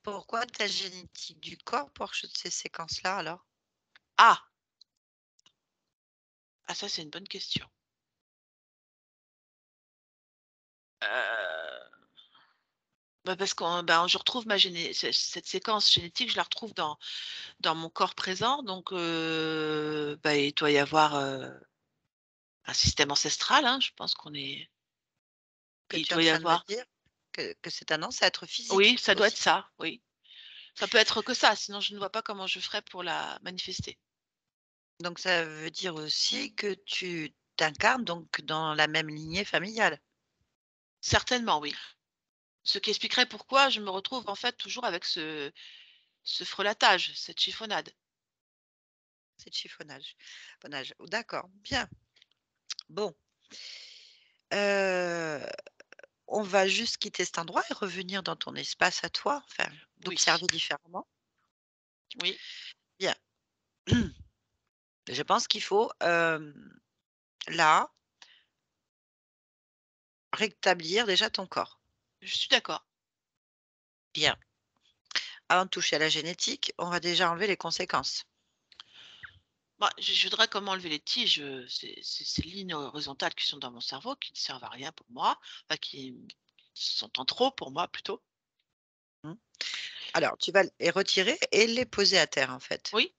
Pourquoi ta génétique du corps pour ces séquences-là alors? ah, ah ça c'est une bonne question. Euh, Bah, parce que je retrouve cette séquence génétique, je la retrouve dans mon corps présent. Donc, bah, il doit y avoir un système ancestral, hein, je pense qu'on est. Que Il tu es en doit y train de me avoir. dire que c'est un ancêtre Oui, physique ça doit être aussi. ça, oui. Ça peut être que ça, sinon je ne vois pas comment je ferais pour la manifester. Donc ça veut dire aussi que tu t'incarnes donc dans la même lignée familiale, Certainement, oui. Ce qui expliquerait pourquoi je me retrouve en fait toujours avec ce frelatage, cette chiffonnade. c'est de chiffonnage. Bonnage. D'accord, bien. Bon, heu, on va juste quitter cet endroit et revenir dans ton espace à toi, enfin, Oui, d'observer différemment. oui, Bien. Je pense qu'il faut, là, rétablir déjà ton corps. je suis d'accord. Bien. Avant de toucher à la génétique, on va déjà enlever les conséquences. Bah, je voudrais comment enlever les tiges, ces lignes horizontales qui sont dans mon cerveau, qui ne servent à rien pour moi, enfin qui sont en trop pour moi plutôt. Mmh. Alors tu vas les retirer et les poser à terre, en fait. Oui.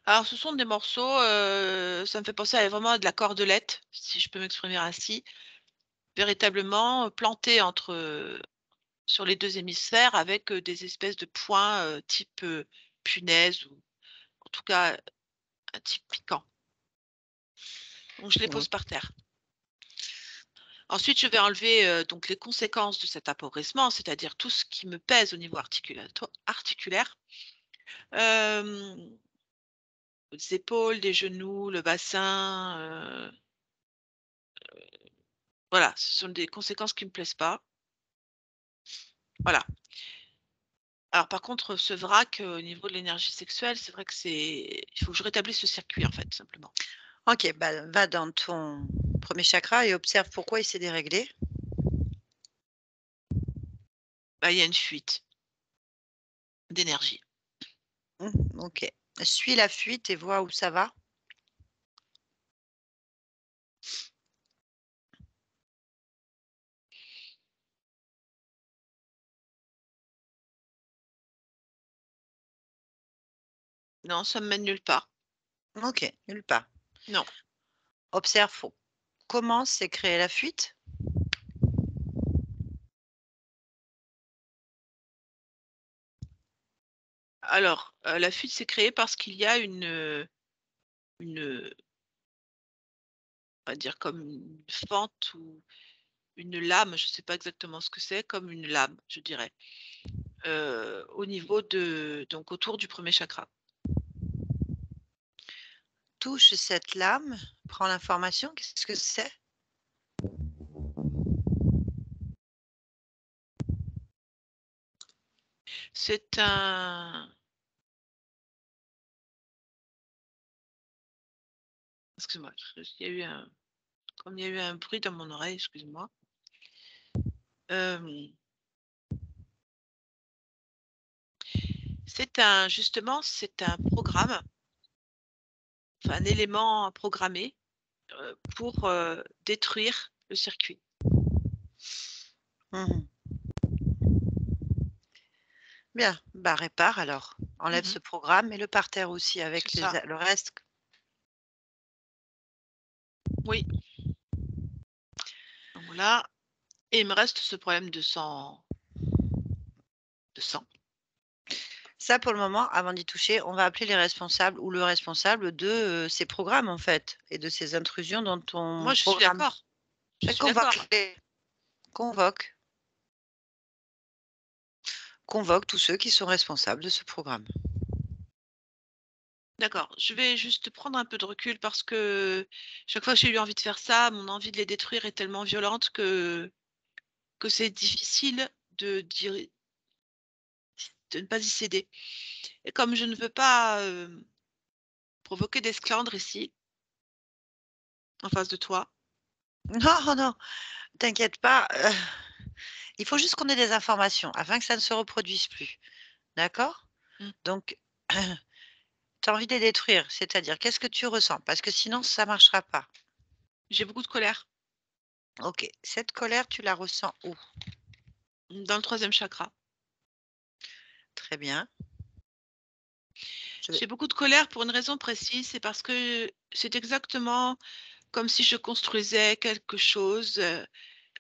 Alors ce sont des morceaux, ça me fait penser à vraiment à de la cordelette, si je peux m'exprimer ainsi, véritablement, plantés sur les 2 hémisphères avec, des espèces de points, type, punaise ou en tout cas, un type piquant. Donc je les Mmh. pose par terre. Ensuite, je vais enlever, donc les conséquences de cet appauvrissement, c'est-à-dire tout ce qui me pèse au niveau articulaire. Hem, les épaules, les genoux, le bassin, voilà, ce sont des conséquences qui me plaisent pas. Voilà. Alors par contre, ce vrac, au niveau de l'énergie sexuelle, c'est vrai que il faut que je rétablisse ce circuit, en fait, simplement. OK, bah, va dans ton premier chakra et observe pourquoi il s'est déréglé. Bah, il y a une fuite d'énergie. OK. Suis la fuite et vois où ça va. Non, ça me mène nulle part. OK, nulle part. Non. Observe comment s'est créée la fuite. Alors, la fuite s'est créée parce qu'il y a on va dire comme une fente ou une lame, je ne sais pas exactement ce que c'est, comme une lame, je dirais, au niveau donc autour du premier chakra. Touche cette lame, prends l'information, qu'est-ce que c'est? C'est un excuse-moi, il y a eu comme il y a eu un bruit dans mon oreille, excuse-moi. Justement, c'est un programme, enfin un élément programmé, pour, détruire le circuit. Mmh. Bien, bah, répare alors. Enlève Mmh. ce programme, mets-le par terre aussi avec C'est ça, le reste. oui. Donc là et il me reste ce problème de sang. Ça, pour le moment, avant d'y toucher, on va appeler les responsables ou le responsable de, ces programmes, en fait, et de ces intrusions dans Moi, ton je suis programme. d'accord, je Bah, suis d'accord. convoque-les, convoque, convoque tous ceux qui sont responsables de ce programme. D'accord, je vais juste prendre un peu de recul parce que chaque fois que j'ai eu envie de faire ça, mon envie de les détruire est tellement violente que c'est difficile de ne pas y céder. Et comme je ne veux pas, provoquer d'esclandre ici, en face de toi. Non, oh non, t'inquiète pas, il faut juste qu'on ait des informations afin que ça ne se reproduise plus. D'accord? Mmh. Donc, tu as envie de les détruire, c'est-à-dire qu'est-ce que tu ressens? Parce que sinon ça ne marchera pas. J'ai beaucoup de colère, OK, cette colère, tu la ressens où? dans le troisième chakra. Très bien. Je vais J'ai beaucoup de colère pour une raison précise, c'est parce que c'est exactement comme si je construisais quelque chose,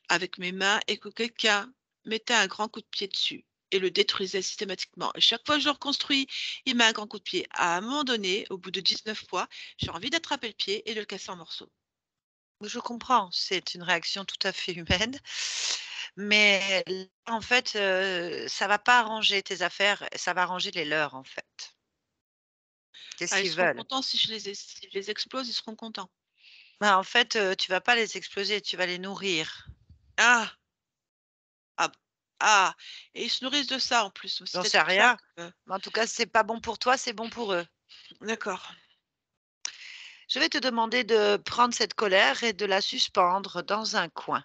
avec mes mains et que quelqu'un mettait un grand coup de pied dessus et le détruisait systématiquement. Et chaque fois que je le reconstruis, il met un grand coup de pied. À un moment donné, au bout de 19 fois, j'ai envie d'attraper le pied et de le casser en morceaux. je comprends, c'est une réaction tout à fait humaine, mais là, en fait, ça va pas arranger tes affaires, ça va arranger les leurs, en fait. C'est ce Ah, ils qu'ils seront veulent. contents si je les explose, ils seront contents. Bah, en fait, tu vas pas les exploser, tu vas les nourrir. Ah! Ah b ah! Et ils se nourrissent de ça en plus, c'est J'en peut-être sais pour ça rien, que mais en tout cas, c'est pas bon pour toi, c'est bon pour eux. d'accord. Je vais te demander de prendre cette colère et de la suspendre dans un coin.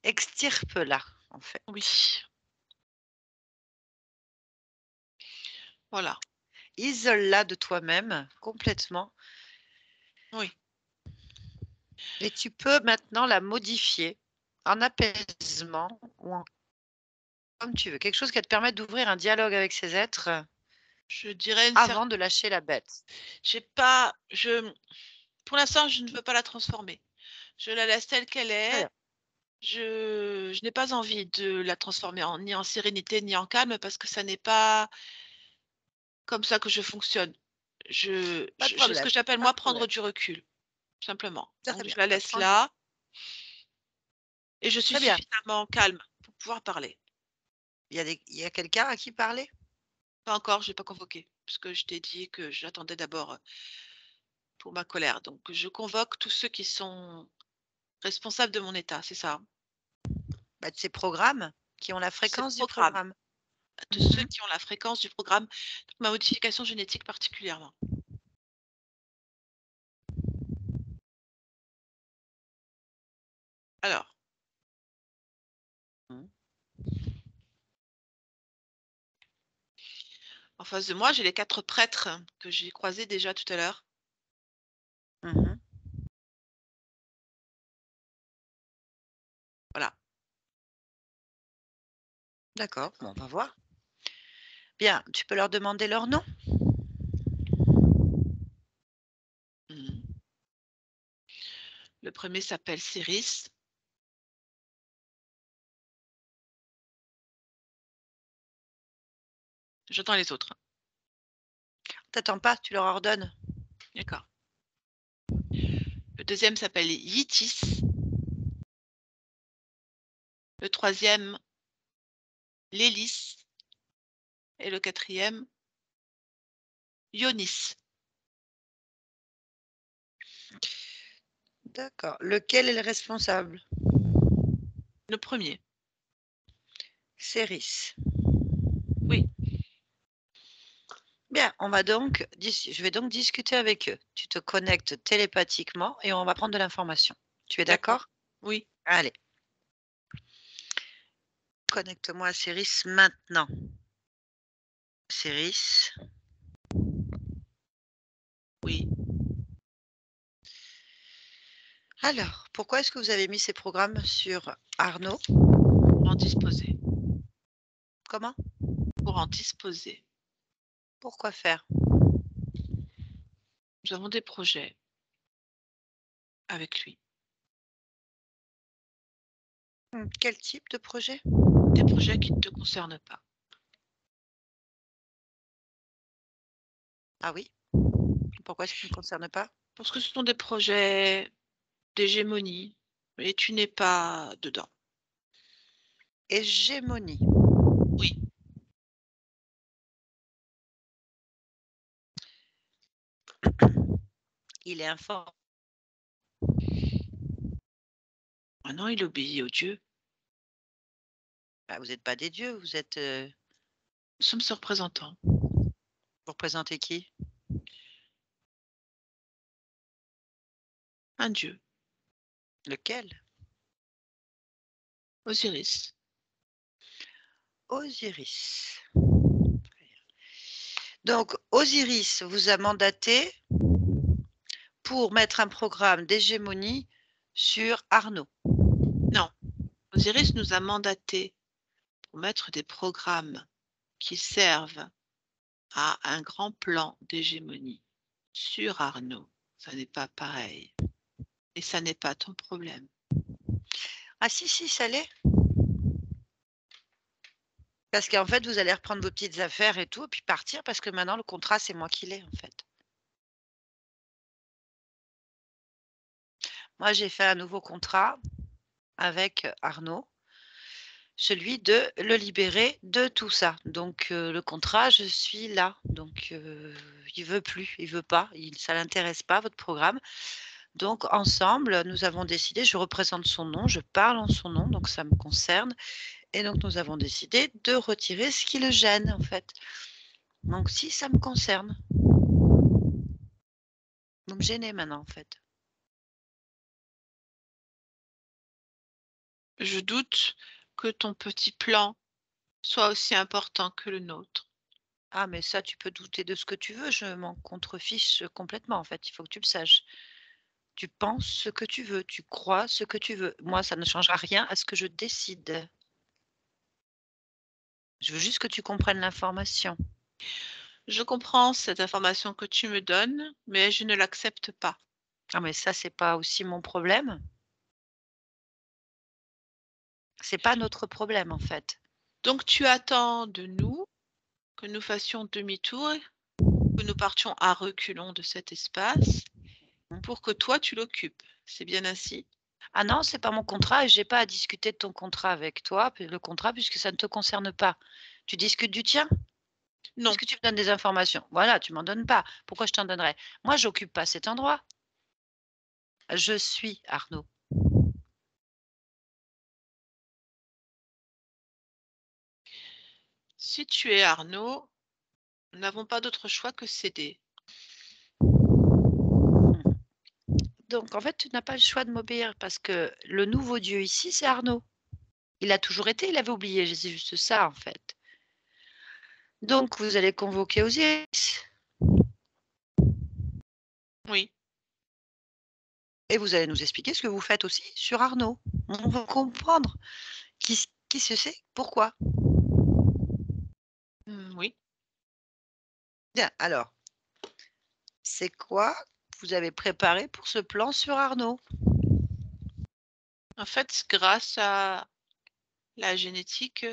Extirpe-la, en fait. Oui, voilà, Isole-la de toi-même complètement oui. et tu peux maintenant la modifier en apaisement ou en comme tu veux. Quelque chose qui va te permettre d'ouvrir un dialogue avec ces êtres, Je dirais une cer avant de lâcher la bête. j'ai pas je pour l'instant, je ne veux pas la transformer. Je la laisse telle qu'elle Très est. bien. Je n'ai pas envie de la transformer ni en sérénité, ni en calme parce que ça n'est pas comme ça que je fonctionne. Pas de J'ai ce que problème, j'appelle pas moi de prendre problème. du recul, simplement. Très Donc bien. je la Bah, laisse prends du là et je suis très bien. suffisamment calme pour pouvoir parler. Il y a quelqu'un à qui parler? Pas encore, je l'ai pas convoqué, parce que je t'ai dit que j'attendais d'abord, pour ma colère. Donc je convoque tous ceux qui sont responsables de mon état, c'est ça, hein? Bah, de ces programmes. qui ont la Ce fréquence du programme. programme. De ceux qui ont la fréquence du programme, ma modification génétique particulièrement. Alors. En face de moi, j'ai les 4 prêtres que j'ai croisés déjà tout à l'heure. Voilà. D'accord, bon, on va voir. Bien, tu peux leur demander leur nom? Le premier s'appelle Céris. J'attends les autres. T'attends pas, tu leur ordonnes. D'accord. Le deuxième s'appelle Yitis. Le troisième, Lélis. Et le quatrième, Ionis. D'accord. Lequel est le responsable? Le premier. Céris. Oui. Bien, je vais donc discuter avec eux. Tu te connectes télépathiquement et on va prendre de l'information. Tu es d'accord? Oui. Allez. Connecte-moi à Céris maintenant. Céris. Oui. Alors, pourquoi est-ce que vous avez mis ces programmes sur Arnaud? Pour en disposer. Comment? Pour en disposer. Pourquoi faire? Nous avons des projets avec lui. Quel type de projet? Des projets qui ne te concernent pas. Ah oui? Pourquoi est-ce qu'ils ne me concernent pas? Parce que ce sont des projets d'hégémonie, mais tu n'es pas dedans. Hégémonie. Oui. Il est informé. Ah non, il obéit aux dieux. Bah, vous n'êtes pas des dieux, vous êtes. Nous sommes ses représentants. Vous représentez qui? Un dieu. Lequel? Osiris. Osiris. Donc, Osiris vous a mandaté pour mettre un programme d'hégémonie sur Arnaud. Non. Osiris nous a mandatés pour mettre des programmes qui servent à un grand plan d'hégémonie sur Arnaud. Ça n'est pas pareil. Et ça n'est pas ton problème. Ah si, ça l'est. Parce qu'en fait, vous allez reprendre vos petites affaires et tout, et puis partir, parce que maintenant, le contrat, c'est moi qui l'ai, en fait. Moi, j'ai fait un nouveau contrat avec Arnaud, celui de le libérer de tout ça. Donc, le contrat, je suis là. Donc, il veut plus, il veut pas, ça l'intéresse pas, votre programme. Donc, ensemble, nous avons décidé, je représente son nom, je parle en son nom, donc ça me concerne. Et donc, nous avons décidé de retirer ce qui le gêne, en fait. Donc, si ça me concerne. Vous me gênez maintenant, en fait. Je doute que ton petit plan soit aussi important que le nôtre. Ah, mais ça, tu peux douter de ce que tu veux, je m'en contrefiche complètement, en fait, il faut que tu le saches. Tu penses ce que tu veux, tu crois ce que tu veux. Moi, ça ne changera rien à ce que je décide. Je veux juste que tu comprennes l'information. Je comprends cette information que tu me donnes, mais je ne l'accepte pas. Ah, mais ça, c'est pas aussi mon problème. C'est pas notre problème, en fait. Donc tu attends de nous que nous fassions demi-tour, que nous partions à reculons de cet espace pour que toi tu l'occupes. C'est bien ainsi? Ah non, c'est pas mon contrat et j'ai pas à discuter de ton contrat avec toi, le contrat, puisque ça ne te concerne pas. Tu discutes du tien? Non. Est-ce que tu me donnes des informations? Voilà, tu m'en donnes pas. Pourquoi je t'en donnerais? Moi, j'occupe pas cet endroit. Je suis Arnaud. Si tu es Arnaud, nous n'avons pas d'autre choix que céder. Donc, en fait, tu n'as pas le choix de m'obéir parce que le nouveau dieu ici, c'est Arnaud. Il a toujours été, il avait oublié, c'est juste ça, en fait. Donc, vous allez convoquer Osiris Oui. et vous allez nous expliquer ce que vous faites aussi sur Arnaud. On veut comprendre qui se sait, pourquoi. Oui. Bien, alors, c'est quoi que vous avez préparé pour ce plan sur Arnaud? En fait, grâce à la génétique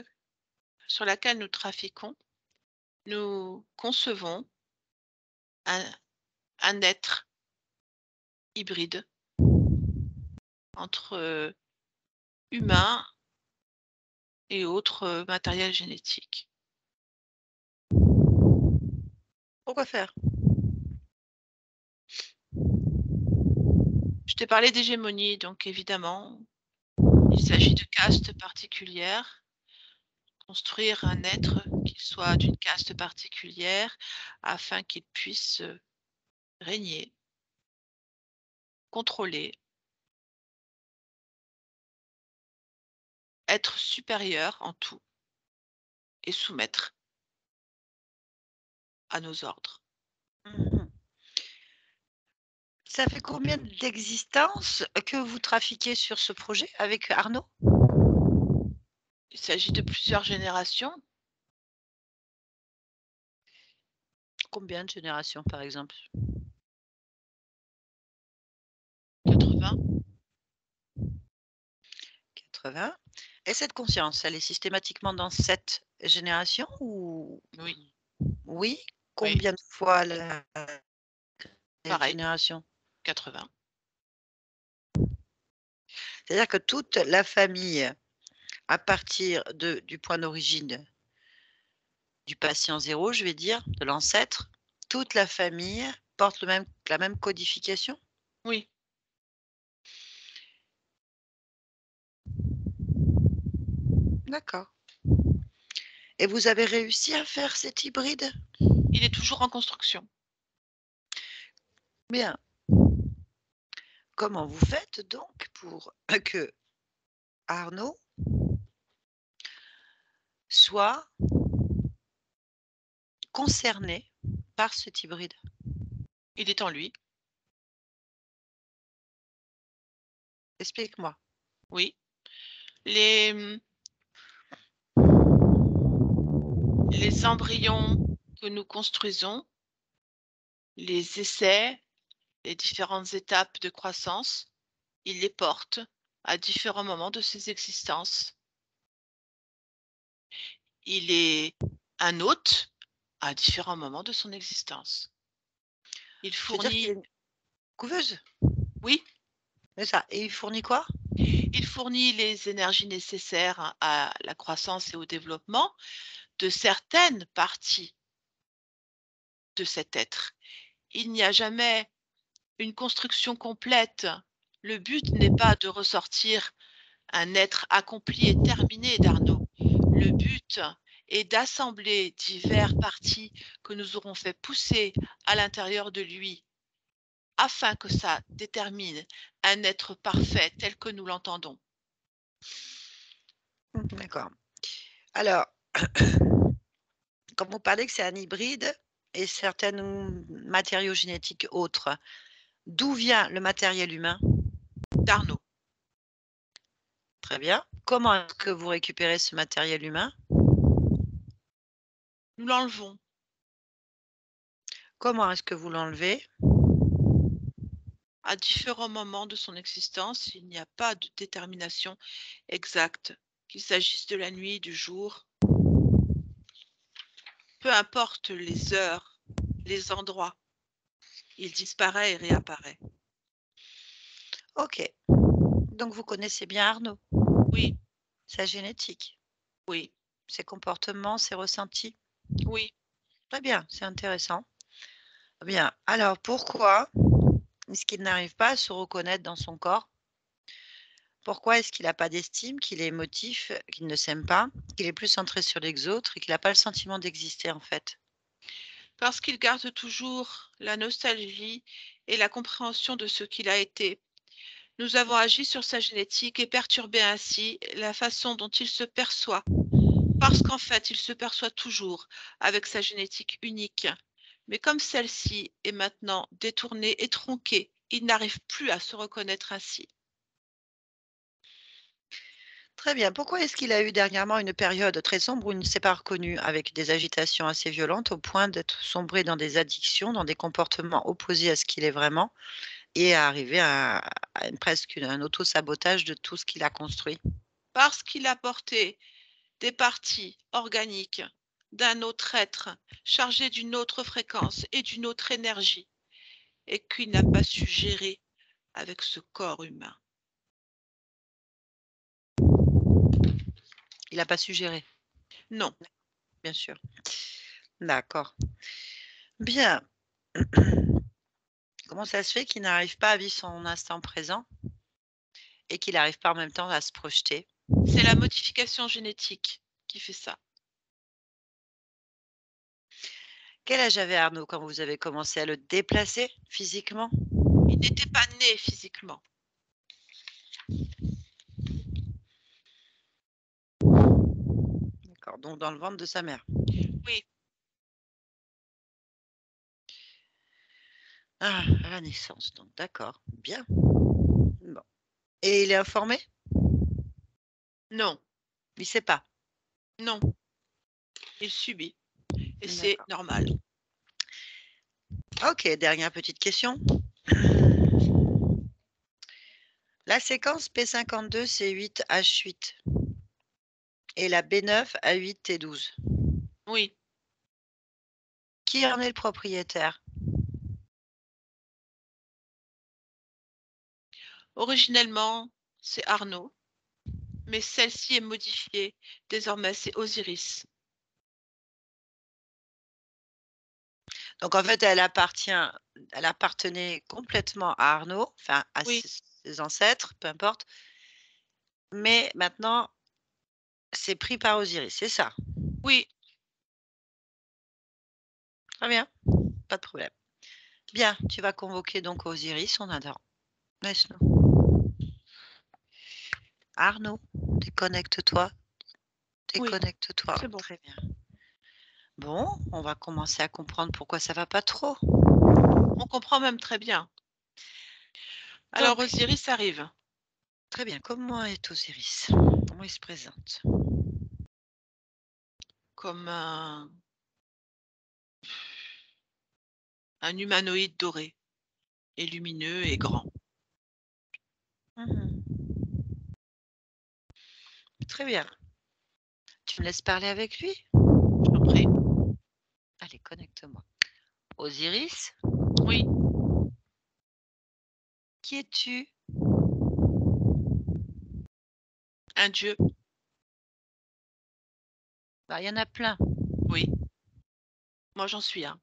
sur laquelle nous trafiquons, nous concevons un être hybride entre humain et autres matériel génétique. Pourquoi faire? Je t'ai parlé d'hégémonie, donc évidemment, il s'agit de castes particulières. Construire un être qui soit d'une caste particulière afin qu'il puisse régner, contrôler, être supérieur en tout et soumettre à nos ordres. Mmh. Ça fait combien d'existences que vous trafiquez sur ce projet avec Arnaud? Il s'agit de plusieurs générations. Combien de générations, par exemple? 80. 80. Et cette conscience, elle est systématiquement dans cette génération ou Oui, oui? oui, Combien de fois la pareil, génération? 80. C'est-à-dire que toute la famille, à partir du point d'origine du patient zéro, je vais dire, de l'ancêtre, toute la famille porte la même codification? Oui, D'accord. Et vous avez réussi à faire cet hybride? il est toujours en construction. Bien. Comment vous faites donc pour que Arnaud soit concerné par cet hybride? Il est en lui. Explique-moi. Oui. Les embryons que nous construisons, les essais, les différentes étapes de croissance, il les porte à différents moments de ses existences. Il est un hôte à différents moments de son existence. Il Je veux dire qu'il est fournit, une couveuse? oui, C'est ça. Et il fournit quoi? il fournit les énergies nécessaires à la croissance et au développement de certaines parties de cet être. Il n'y a jamais une construction complète. Le but n'est pas de ressortir un être accompli et terminé d'Arnaud. Le but est d'assembler diverses parties que nous aurons fait pousser à l'intérieur de lui afin que ça détermine un être parfait tel que nous l'entendons. D'accord. Alors, quand vous parlez que c'est un hybride et certains matériaux génétiques autres, d'où vient le matériel humain? D'Arnaud, Très bien. Comment est-ce que vous récupérez ce matériel humain? nous l'enlevons Comment est-ce que vous l'enlevez? à différents moments de son existence. Il n'y a pas de détermination exacte, qu'il s'agisse de la nuit, du jour. Peu importe les heures, les endroits, il disparaît et réapparaît. OK. Donc vous connaissez bien Arnaud, Oui, sa génétique, oui, ses comportements, ses ressentis. oui. Très bien, c'est intéressant. Bien, alors pourquoi est-ce qu'il n'arrive pas à se reconnaître dans son corps? Pourquoi est-ce qu'il n'a pas d'estime, qu'il est émotif, qu'il ne s'aime pas, qu'il est plus centré sur les autres et qu'il n'a pas le sentiment d'exister en fait? Parce qu'il garde toujours la nostalgie et la compréhension de ce qu'il a été. Nous avons agi sur sa génétique et perturbé ainsi la façon dont il se perçoit. Parce qu'en fait, il se perçoit toujours avec sa génétique unique. Mais comme celle-ci est maintenant détournée et tronquée, il n'arrive plus à se reconnaître ainsi. Très bien. Pourquoi est-ce qu'il a eu dernièrement une période très sombre où il ne s'est pas reconnu, avec des agitations assez violentes au point d'être sombré dans des addictions, dans des comportements opposés à ce qu'il est vraiment et à arriver à presque un auto-sabotage de tout ce qu'il a construit? Parce qu'il a porté des parties organiques d'un autre être chargé d'une autre fréquence et d'une autre énergie et qu'il n'a pas su gérer avec ce corps humain. Il n'a pas su gérer, Non, bien sûr. D'accord. Bien. Comment ça se fait qu'il n'arrive pas à vivre son instant présent et qu'il n'arrive pas en même temps à se projeter? c'est la modification génétique qui fait ça. Quel âge avait Arnaud quand vous avez commencé à le déplacer physiquement? Il n'était pas né physiquement. D'accord, donc dans le ventre de sa mère. Oui, Ah, à la naissance, donc d'accord, bien. Bon. Et il est informé? non, Il sait pas? non, il subit et c'est D'accord. normal. OK, dernière petite question. La séquence P52 C8H8 et la B9 A8T12, Oui, qui en est le propriétaire? originellement, c'est Arnaud, mais celle-ci est modifiée. Désormais, c'est Osiris. Donc en fait, elle appartenait complètement à Arnaud, enfin à Oui, ses ancêtres, peu importe, mais maintenant c'est pris par Osiris, c'est ça? oui, Très bien, pas de problème. Bien, tu vas convoquer donc Osiris, on attend. Laisse-nous. Arnaud, déconnecte-toi, oui, déconnecte-toi. c'est bon. Très bien. Bon, on va commencer à comprendre pourquoi ça va pas trop. On comprend même très bien. Alors Donc, Osiris arrive très bien, comment est Osiris? Comment il se présente? comme un humanoïde doré et lumineux et grand. Mmh. Très bien. Tu me laisses parler avec lui? Je t'en prie. Allez, connecte-moi. Osiris, Oui, qui es-tu? un dieu. Bah, il y en a plein. Oui, moi j'en suis un.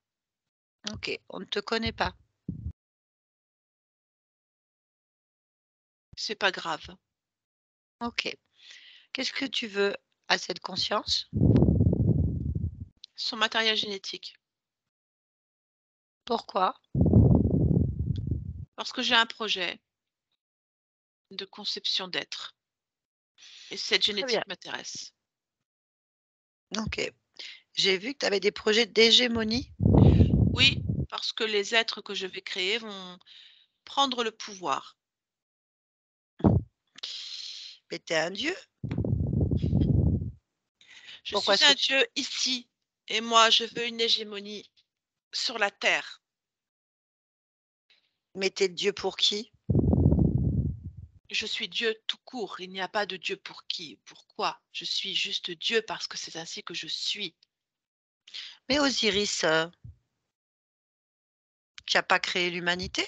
OK, on ne te connaît pas. C'est pas grave. OK. Qu'est-ce que tu veux à cette conscience? Son matériel génétique. Pourquoi? Parce que j'ai un projet de conception d'être. Et cette Très bien. génétique m'intéresse. OK. J'ai vu que tu avais des projets d'hégémonie. Oui, parce que les êtres que je vais créer vont prendre le pouvoir. Mais tu es un dieu. Je Pourquoi suis est-ce que un tu dieu ici et moi je veux une hégémonie sur la terre. mais tu es dieu pour qui? Je suis Dieu tout court, il n'y a pas de Dieu pour qui, pourquoi. Je suis juste Dieu parce que c'est ainsi que je suis. Mais Osiris, tu as pas créé l'humanité?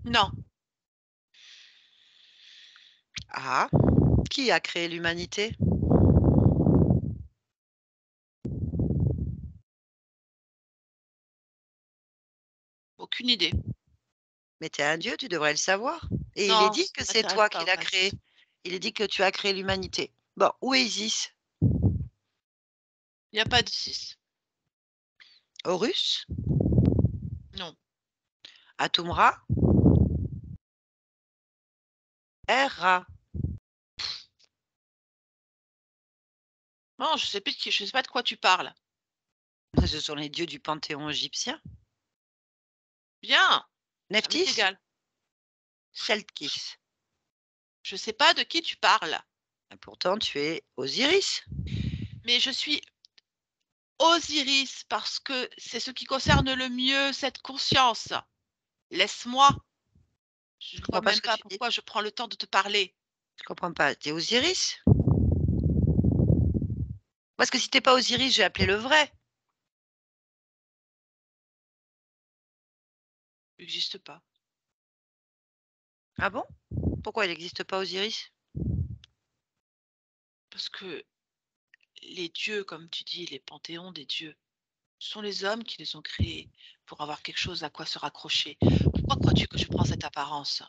Non, Ah, qui a créé l'humanité? aucune idée. Mais tu es un dieu, tu devrais le savoir. Et il est Non, dit ça que c'est m'intéresse toi pas, qui l'as Horus. créé. Il est dit que tu as créé l'humanité. Bon, où est Isis? Il n'y a pas d'Isis. Horus? Non. Atumra? Hera? Non, je sais pas de quoi tu parles. Ce sont les dieux du panthéon égyptien. Bien, ça m'est Nephthys? égal. Celtkis. Je sais pas de qui tu parles. Et pourtant, tu es Osiris. Mais je suis Osiris parce que c'est ce qui concerne le mieux cette conscience. Laisse-moi. Je ne vois comprends pas même ce que pas tu dis. pourquoi je prends le temps de te parler. Je comprends pas. Tu es Osiris? Parce que si t'es pas Osiris, je vais appeler le vrai. Il n'existe pas. Ah bon? Pourquoi il n'existe pas Osiris? Parce que les dieux, comme tu dis, les panthéons des dieux, ce sont les hommes qui les ont créés pour avoir quelque chose à quoi se raccrocher. Pourquoi crois-tu que je prends cette apparence?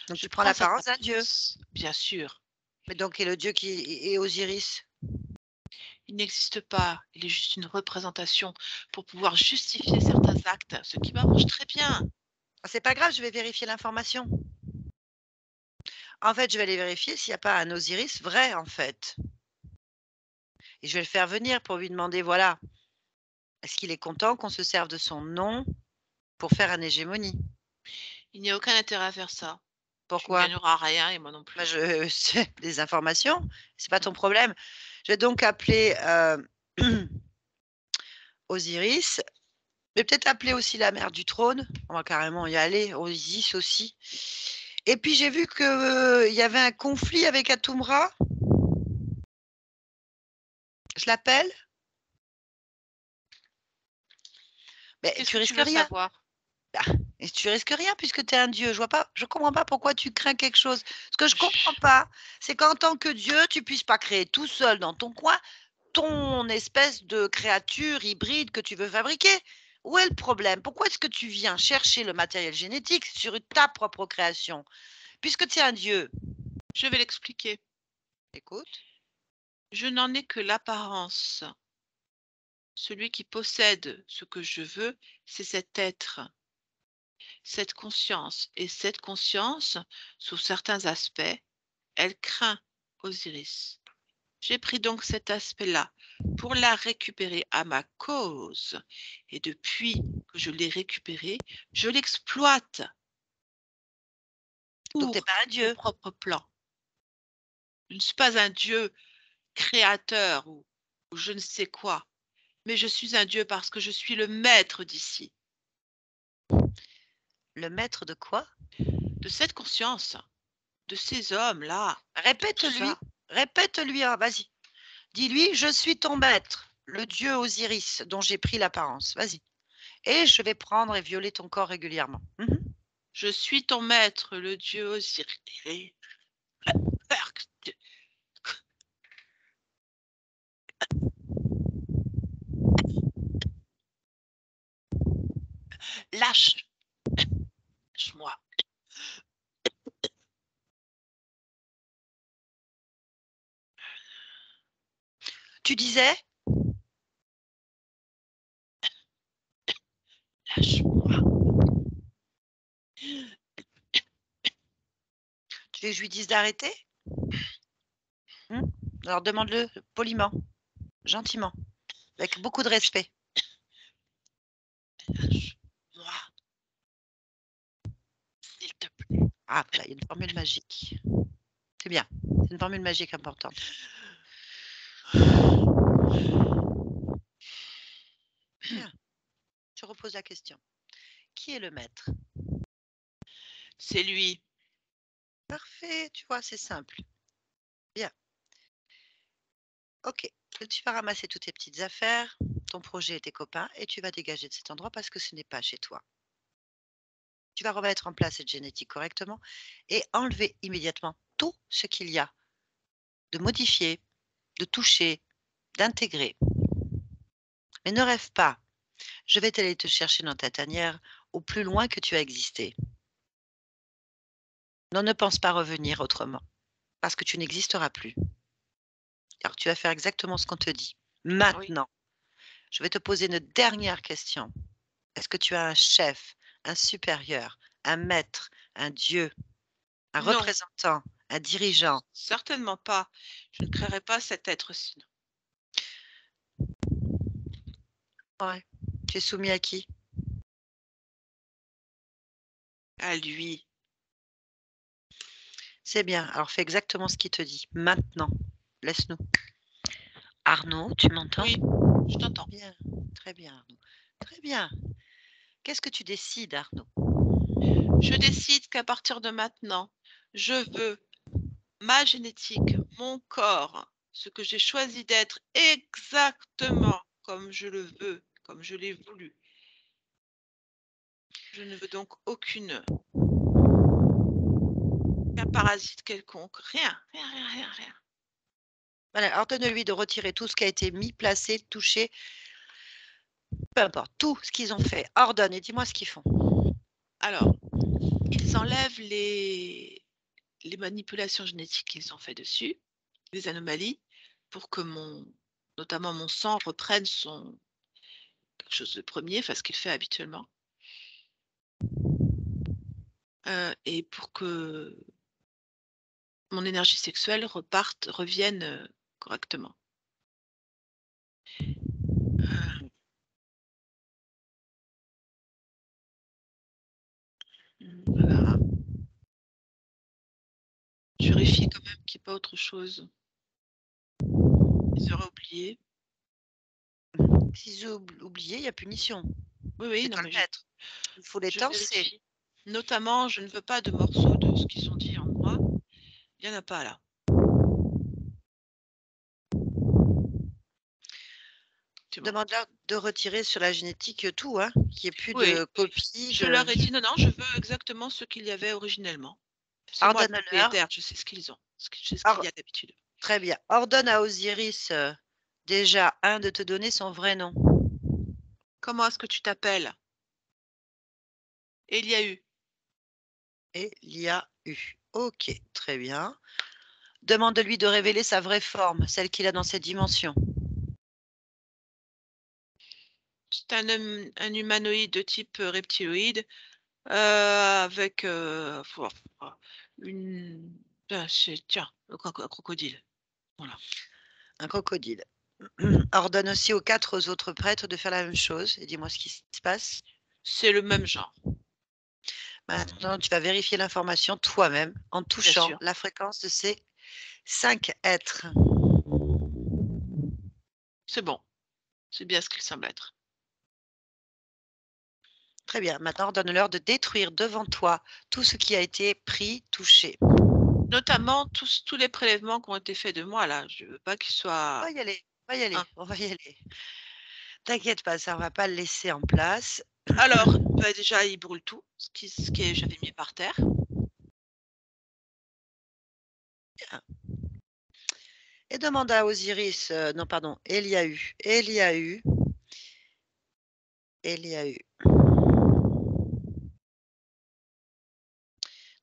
Donc Je tu prends prends cette l'apparence d'un dieu. apparence, bien sûr. Mais donc, et le dieu qui est Osiris? Il n'existe pas. Il est juste une représentation pour pouvoir justifier certains actes, ce qui m'arrange très bien. Ah, c'est pas grave, je vais vérifier l'information. En fait, je vais aller vérifier s'il n'y a pas un Osiris vrai, en fait. Et je vais le faire venir pour lui demander, voilà, est-ce qu'il est content qu'on se serve de son nom pour faire une hégémonie? Il n'y a aucun intérêt à faire ça. Tu ne Pourquoi? gagneras rien et moi non plus. Bah, c'est des informations, c'est pas ton problème. Je vais donc appeler Osiris. Je vais peut-être appeler aussi la mère du trône. On va carrément y aller, Osiris aussi. Et puis j'ai vu que il y avait un conflit avec Atumra. Je l'appelle. Mais Qu'est-ce tu que tu risques veux rien. savoir? Et tu risques rien puisque tu es un dieu. Je comprends pas pourquoi tu crains quelque chose. Ce que je Je- comprends pas, c'est qu'en tant que dieu, tu puisses pas créer tout seul dans ton coin ton espèce de créature hybride que tu veux fabriquer. Où est le problème? Pourquoi est-ce que tu viens chercher le matériel génétique sur ta propre création? Puisque tu es un dieu. Je vais l'expliquer. Écoute. Je n'en ai que l'apparence. Celui qui possède ce que je veux, c'est cet être, cette conscience. Et cette conscience, sous certains aspects, elle craint Osiris. J'ai pris donc cet aspect-là pour la récupérer à ma cause. Et depuis que je l'ai récupéré, je l'exploite Donc tu n'es pour pas un mes dieu. propres plans. Je ne suis pas un dieu créateur ou je ne sais quoi, mais je suis un dieu parce que je suis le maître d'ici, Le maître de quoi? de cette conscience, de ces hommes-là, de tout Répète-lui. ça. Répète-lui. Ah, vas-y. Dis-lui, je suis ton maître, le dieu Osiris dont j'ai pris l'apparence. Vas-y. Et je vais prendre et violer ton corps régulièrement. Je suis ton maître, le dieu Osiris. Lâche, lâche-moi. Tu disais? Lâche-moi. Tu veux que je lui dise d'arrêter? Alors demande-le poliment, gentiment, avec beaucoup de respect. Lâche-moi. S'il te plaît. Ah, voilà, il y a une formule magique. C'est bien, c'est une formule magique importante. Bien. Je repose la question. Qui est le maître? C'est lui. Parfait, tu vois, c'est simple. Bien. Ok, tu vas ramasser toutes tes petites affaires, ton projet et tes copains, et tu vas dégager de cet endroit parce que ce n'est pas chez toi. Tu vas remettre en place cette génétique correctement et enlever immédiatement tout ce qu'il y a de modifié, de touché, d'intégrer. Mais ne rêve pas. Je vais t'aller te chercher dans ta tanière au plus loin que tu as existé. Non, ne pense pas revenir autrement, parce que tu n'existeras plus. Alors, tu vas faire exactement ce qu'on te dit. Oui. Maintenant, je vais te poser une dernière question. Est-ce que tu as un chef, un supérieur, un maître, un dieu, un Non, représentant, un dirigeant? certainement pas. Je ne créerai pas cet être-ci. Ouais. Tu es soumis à qui? À lui. C'est bien. Alors, fais exactement ce qu'il te dit. Maintenant, laisse-nous. Arnaud, tu m'entends? Oui, je t'entends. Bien, très bien, Arnaud. Très bien. Qu'est-ce que tu décides, Arnaud? Je décide qu'à partir de maintenant, je veux ma génétique, mon corps, ce que j'ai choisi d'être exactement comme je le veux, comme je l'ai voulu. Je ne veux donc aucun parasite quelconque, rien. Voilà, ordonne-lui de retirer tout ce qui a été mis, placé, touché, peu importe, tout ce qu'ils ont fait. Ordonne et dis-moi ce qu'ils font. Alors, ils enlèvent les manipulations génétiques qu'ils ont fait dessus, les anomalies, pour que notamment mon sang reprenne quelque chose de premier, enfin ce qu'il fait habituellement. Et pour que mon énergie sexuelle revienne correctement. Voilà. Je vérifie quand même qu'il n'y ait pas autre chose. Ils auraient oublié. S'ils ont oublié, il y a punition. Oui, C'est non, toi mais le maître. Il faut les je tancer. vérifie. Notamment, je ne veux pas de morceaux de ce qu'ils ont dit en moi. Il n'y en a pas là. Bon. Demande-leur de retirer sur la génétique tout, hein, qu'il n'y ait plus Oui, de copies. je leur ai dit non, je veux exactement ce qu'il y avait originellement. C'est moi le Ordonne-leur. propriétaire, je sais ce qu'ils ont, je sais ce qu'il y a d'habitude. Très bien. Ordonne à Osiris, déjà, de te donner son vrai nom. Comment est-ce que tu t'appelles? Eliahu. Eliahu. Ok, très bien. Demande-lui de révéler sa vraie forme, celle qu'il a dans cette dimension. C'est un humanoïde de type reptiloïde avec tiens, un crocodile. Voilà. Un crocodile. Ordonne aussi aux 4 autres prêtres de faire la même chose et dis-moi ce qui se passe. C'est le même genre. Maintenant, tu vas vérifier l'information toi-même en touchant sûr. la fréquence de ces 5 êtres. C'est bon. C'est bien ce qu'il semble être. Très bien. Maintenant, ordonne-leur de détruire devant toi tout ce qui a été pris, touché. Notamment tous les prélèvements qui ont été faits de moi là. Je veux pas qu'ils soient. On va y aller, on va y aller, Hein. on va y aller. T'inquiète pas, ça, on va pas le laisser en place. Alors, déjà, il brûle tout, j'avais mis par terre. Bien. Et demande à Osiris, non pardon, Eliahu. Eliahu.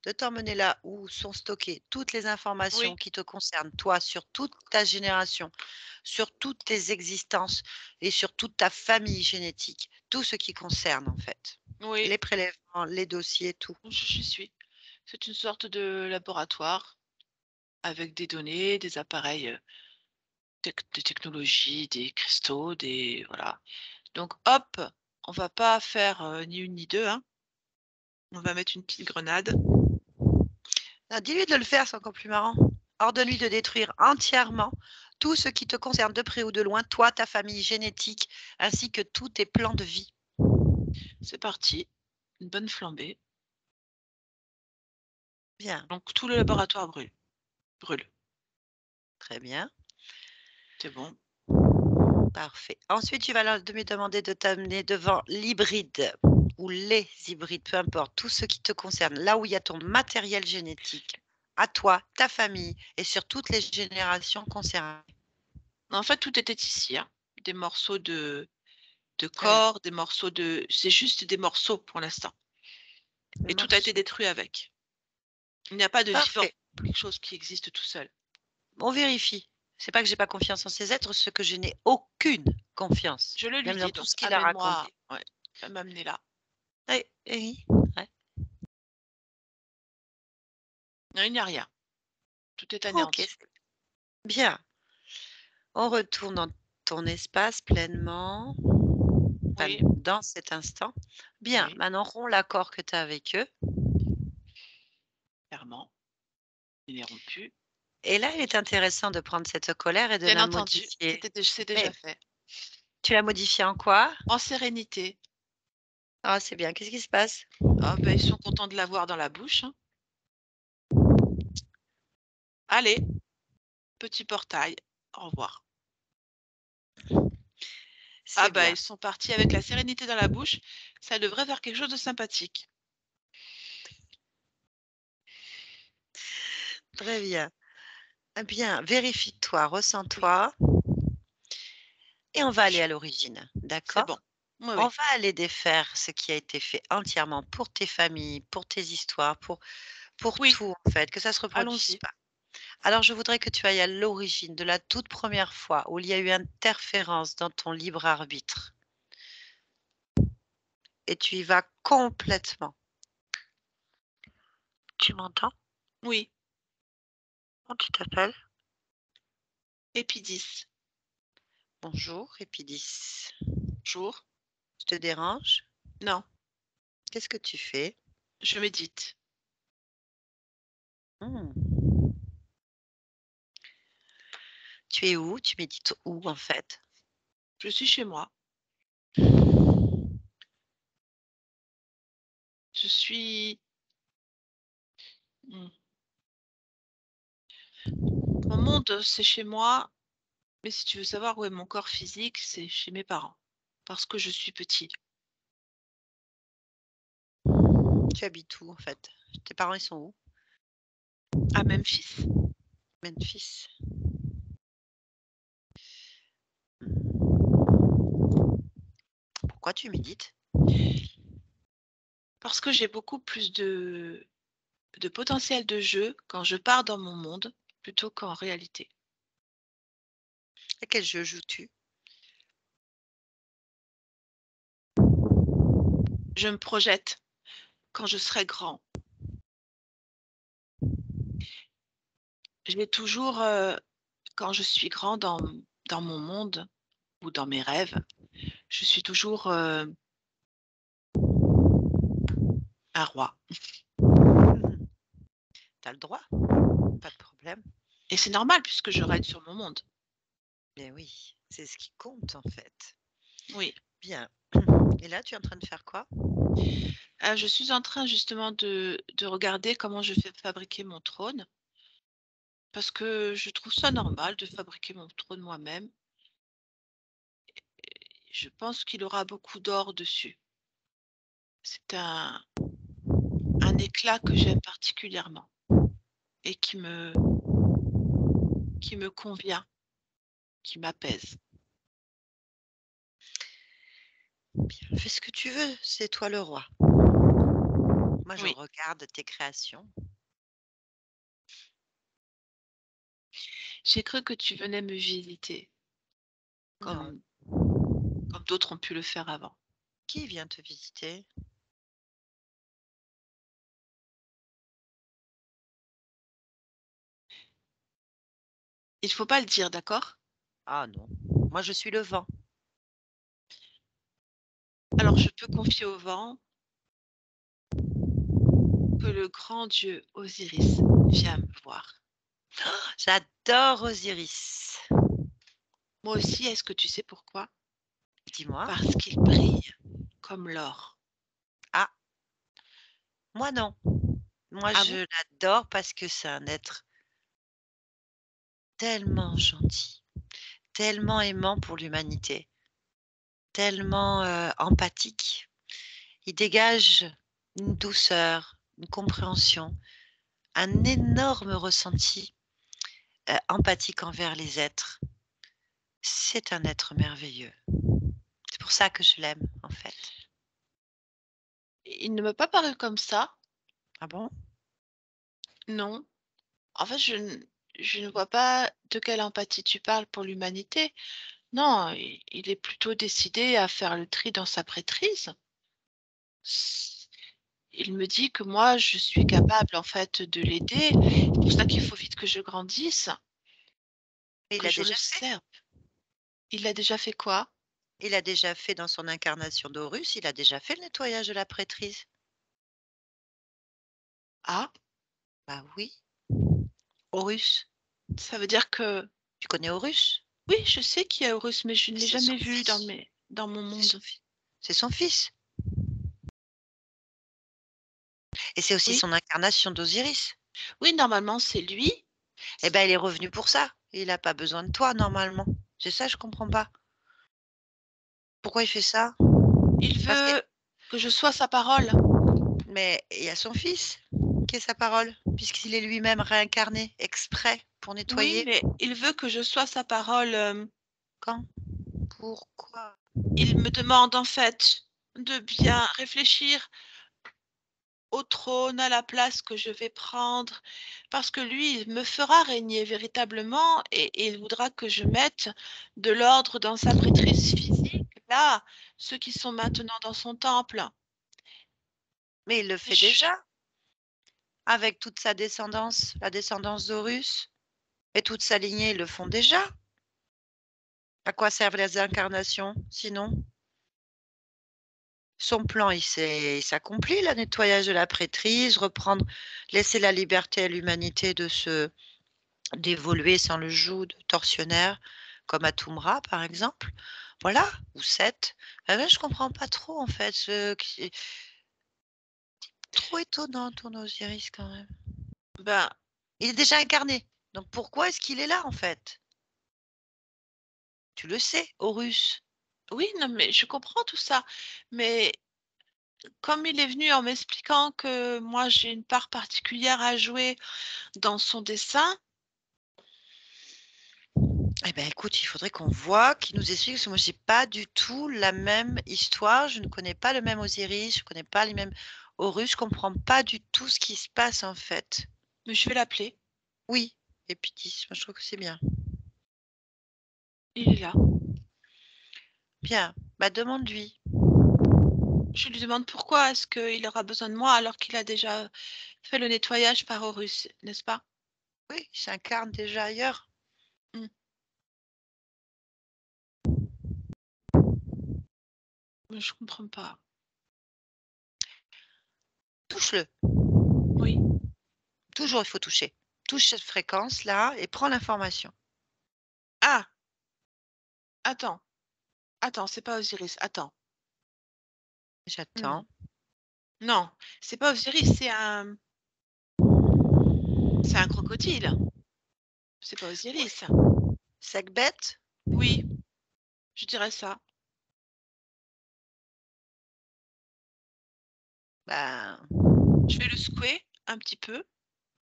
De t'emmener là où sont stockées toutes les informations qui te concernent, toi, sur toute ta génération, sur toutes tes existences et sur toute ta famille génétique, tout ce qui concerne en fait. Oui. Les prélèvements, les dossiers, tout. J'y suis. C'est une sorte de laboratoire avec des données, des appareils, des technologies, des cristaux, voilà. Donc hop, on va pas faire ni une ni deux, hein. On va mettre une petite grenade. Dis-lui de le faire, c'est encore plus marrant. Ordonne-lui de détruire entièrement tout ce qui te concerne de près ou de loin, toi, ta famille génétique, ainsi que tous tes plans de vie. C'est parti. Une bonne flambée. Bien. Donc tout le laboratoire brûle. Très bien. C'est bon. Parfait. Ensuite, tu vas lui demander de t'amener devant l'hybride ou les hybrides, peu importe, tout ce qui te concerne, là où il y a ton matériel génétique, à toi, ta famille et sur toutes les générations concernées. En fait, tout était ici, hein. Des morceaux de Très bien. corps, des morceaux de c'est juste des morceaux pour l'instant Des et tout a été morceaux. détruit avec. Il n'y a pas de vivant, Parfait. quelque chose qui existe tout seul. On vérifie. C'est pas que j'ai pas confiance en ces êtres, ce que je n'ai aucune confiance, Je le lui même dans dis tout donc ce qu'il a amène-moi raconté. ouais, va m'amener là. Oui, oui. Ouais. Non, il n'y a rien. Tout est OK, anéanti. c'est bien. On retourne dans ton espace pleinement, enfin, Oui, dans cet instant. Bien, oui, maintenant romps l'accord que tu as avec eux clairement. Il est rompu. et là, il est intéressant de prendre cette colère et de Bien la entendu, modifier. c'est déjà Mais fait. tu l'as modifiée en quoi? En sérénité. Ah, c'est bien. Qu'est-ce qui se passe? Ah ben, ils sont contents de l'avoir dans la bouche, hein. Allez, petit portail. Au revoir. Ah C'est bah, bien, ils sont partis avec la sérénité dans la bouche. Ça devrait faire quelque chose de sympathique. très bien. Eh bien, vérifie-toi, Oui, ressens-toi et on va aller je à l'origine, c'est bon. d'accord? Oui, On oui. va aller défaire ce qui a été fait entièrement pour tes familles, pour tes histoires, pour Oui, tout en fait, que ça se reproduise allons-y. pas. Alors je voudrais que tu ailles à l'origine de la toute première fois où il y a eu interférence dans ton libre arbitre et tu y vas complètement. Tu m'entends? Oui, Comment tu t'appelles? Épidis. Bonjour, Épidis. Bonjour. Je te dérange? Non, Qu'est-ce que tu fais? je médite. Mmh. Tu es où? Tu médites où en fait? Je suis chez moi. Je suis mmh, mon monde, c'est chez moi, mais si tu veux savoir où est mon corps physique, c'est chez mes parents, parce que je suis petit, Tu habites où en fait? Tes parents ils sont où? à Memphis. Memphis. Pourquoi tu médites? Parce que j'ai beaucoup plus de potentiel de jeu quand je pars dans mon monde, plutôt qu'en réalité. À quel jeu joues-tu? Je me projette quand je serai grand. J'ai toujours, quand je suis grand dans mon monde ou dans mes rêves, je suis toujours, un roi Mmh. Tu as le droit, pas de problème. et c'est normal puisque je règne sur mon monde. Mais oui, c'est ce qui compte en fait. Oui, Bien. Et là, tu es en train de faire quoi? je suis en train justement de regarder comment je fais fabriquer mon trône parce que je trouve ça normal de fabriquer mon trône moi-même. Je pense qu'il aura beaucoup d'or dessus. C'est un éclat que j'aime particulièrement et qui me convient, qui m'apaise. Bien, fais ce que tu veux, c'est toi le roi. Moi, je Oui, regarde tes créations. j'ai cru que tu venais me visiter Non. comme comme d'autres ont pu le faire avant. Qui vient te visiter? Il faut pas le dire, d'accord? Ah non, moi je suis le vent. Alors je peux confier au vent que le grand dieu Osiris vient me voir. J'adore Osiris. Moi aussi, est-ce que tu sais pourquoi? Dis-moi. Parce qu'il brille comme l'or. Ah, moi non. Moi Ah bon? je l'adore parce que c'est un être tellement gentil, tellement aimant pour l'humanité, tellement empathique. Il dégage une douceur, une compréhension, un énorme ressenti empathique envers les êtres. C'est un être merveilleux. C'est pour ça que je l'aime, en fait. Il ne m'a pas paru comme ça, Ah bon? non. En fait, je ne vois pas de quelle empathie tu parles pour l'humanité. Non, il est plutôt décidé à faire le tri dans sa prêtrise. Il me dit que moi, je suis capable en fait de l'aider. C'est pour ça qu'il faut vite que je grandisse, Et il que l'a je le déjà fait. serve. Il a déjà fait quoi? Il a déjà fait dans son incarnation d'Horus, il a déjà fait le nettoyage de la prêtrise. Ah, Bah oui. Horus. ça veut dire que Tu connais Horus? oui, je sais qu'il y a Horus, mais je ne l'ai C'est son jamais vu fils. dans mon C'est son monde. fils. C'est son fils. Et c'est aussi Oui, son incarnation d'Osiris. oui, normalement c'est lui. Eh ben, il est revenu pour ça. Il a pas besoin de toi normalement. C'est ça, je comprends pas. Pourquoi il fait ça? Il Parce que veut que je sois sa parole. mais il y a son fils qui est sa parole, puisqu'il est lui-même réincarné exprès pour Oui, nettoyer. mais il veut que je sois sa parole. Quand? Pourquoi? Il me demande en fait de bien réfléchir au trône, à la place que je vais prendre, parce que lui, il me fera régner véritablement et il voudra que je mette de l'ordre dans sa prêtrise physique, là, ceux qui sont maintenant dans son temple. Mais il le Mais fait déjà avec toute sa descendance, la descendance d'Horus et toute sa lignée, ils le font déjà. À quoi servent les incarnations sinon? Son plan, il s'accomplit, le nettoyage de la prêtrise, reprendre, laisser la liberté à l'humanité d'évoluer sans le joug de tortionnaires, comme à Toumra, par exemple. Voilà, ou Seth. Ah ouais, je comprends pas trop, en fait, trop étonnant ton Osiris quand même. ben, Il est déjà incarné, donc pourquoi est-ce qu'il est là, en fait? Tu le sais, Horus. oui, non, mais je comprends tout ça. Mais comme il est venu en m'expliquant que moi j'ai une part particulière à jouer dans son dessin, Eh ben, écoute, il faudrait qu'on voit, qu'il nous explique, parce que moi, j'ai pas du tout la même histoire. Je ne connais pas le même Osiris, je connais pas les mêmes Horus, je comprends pas du tout ce qui se passe, en fait. mais je vais l'appeler. Oui, et puis 10, moi, je trouve que c'est bien. Il est là. Bien, bah, demande-lui. Je lui demande pourquoi est-ce qu'il aura besoin de moi alors qu'il a déjà fait le nettoyage par Horus, n'est-ce pas? Oui, il s'incarne déjà ailleurs. Mm. Mais je comprends pas. Touche-le. Oui. Toujours, il faut toucher. Touche cette fréquence-là et prends l'information. Ah, attends, attends, c'est pas Osiris, attends. Hmm. J'attends. Non, c'est pas Osiris, c'est un crocodile. C'est pas Osiris. Sekhbet? Oui, je dirais ça. Ben, Je vais le secouer un petit peu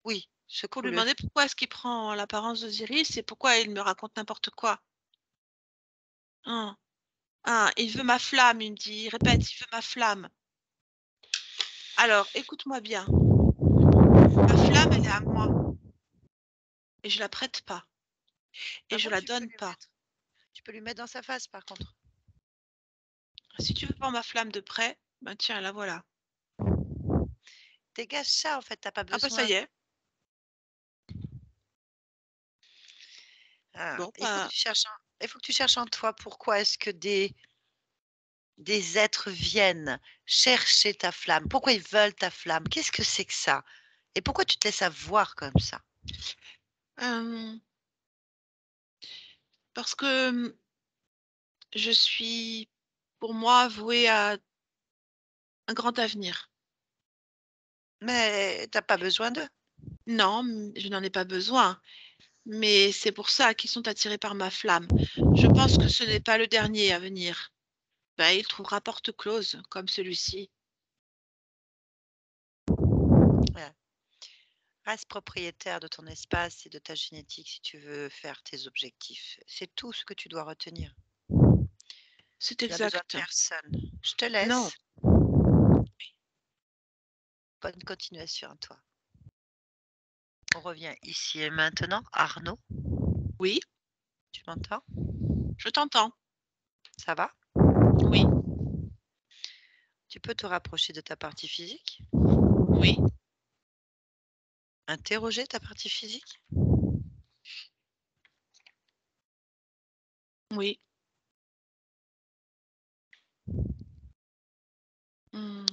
oui, pour lui secoue-le. demander pourquoi est-ce qu'il prend l'apparence d'Osiris et pourquoi il me raconte n'importe quoi. Hein. Ah, il veut ma flamme, il me dit. Il répète, il veut ma flamme. Alors, écoute-moi bien. Ma flamme, elle est à moi et je la prête pas et Par je contre, la donne pas. tu peux lui mettre dans sa face, par contre. Si tu veux voir ma flamme de près, ben tiens, la voilà. Dégage ça, en fait, t'as pas Ah bah ça besoin. y est. Ah, Bon, ben, il faut que tu cherches en toi pourquoi est-ce que des êtres viennent chercher ta flamme? Pourquoi ils veulent ta flamme? Qu'est-ce que c'est que ça? Et pourquoi tu te laisses avoir comme ça? euh, parce que je suis, pour moi, vouée à un grand avenir. Mais t'as pas besoin d'eux. Non, je n'en ai pas besoin, mais c'est pour ça qu'ils sont attirés par ma flamme. Je pense que ce n'est pas le dernier à venir. Ben, il trouvera porte close, comme celui-ci. Ouais. Reste propriétaire de ton espace et de ta génétique si tu veux faire tes objectifs. C'est tout ce que tu dois retenir. C'est Tu as besoin de exact. personne. Je te Non. laisse. Bonne continuation à toi. On revient ici et maintenant. Arnaud, Oui, tu m'entends? je t'entends. Ça va? Oui, Tu peux te rapprocher de ta partie physique? oui, Interroger ta partie physique? oui. Hmm.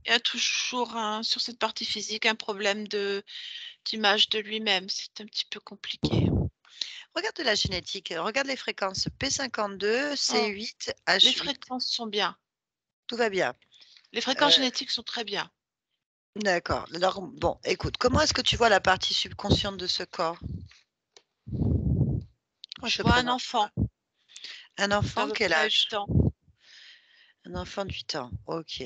Il y a toujours sur cette partie physique un problème d'image de lui-même. C'est un petit peu compliqué. Regarde la génétique, regarde les fréquences P52, C8, Les H8. fréquences sont bien. Tout va bien. Les fréquences génétiques sont très bien. D'accord. Alors, bon, écoute, comment est-ce que tu vois la partie subconsciente de ce corps? Moi, Je te vois un présente enfant un d'à enfant, peu quel près âge? 8 ans. Un enfant de 8 ans, ok.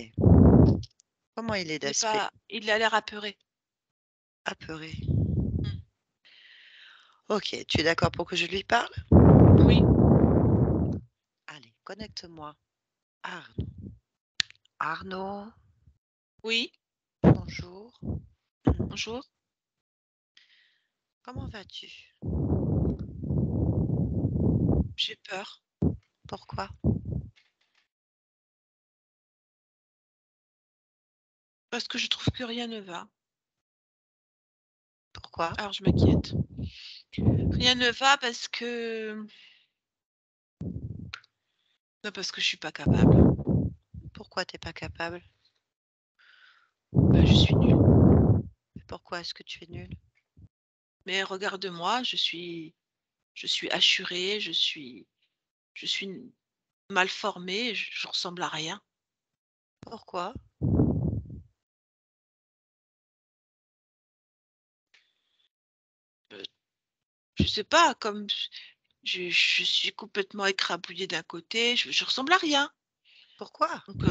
Comment il est Il d'aspect? il a l'air apeuré. Apeuré. Ok, tu es d'accord pour que je lui parle? Oui, Allez, connecte-moi. Arnaud. Arnaud, oui, bonjour. bonjour. Comment vas-tu? J'ai peur Pourquoi? parce que je trouve que rien ne va. Pourquoi? Alors je m'inquiète. Rien ne va parce que je suis pas capable. Pourquoi t'es pas capable? Je suis nulle. Pourquoi est-ce que tu es nul? Mais regarde-moi, je suis assurée, je suis mal formée, je ressemble à rien. Pourquoi? Je sais pas, comme je suis complètement écrabouillée d'un côté, je ressemble à rien. Pourquoi? Donc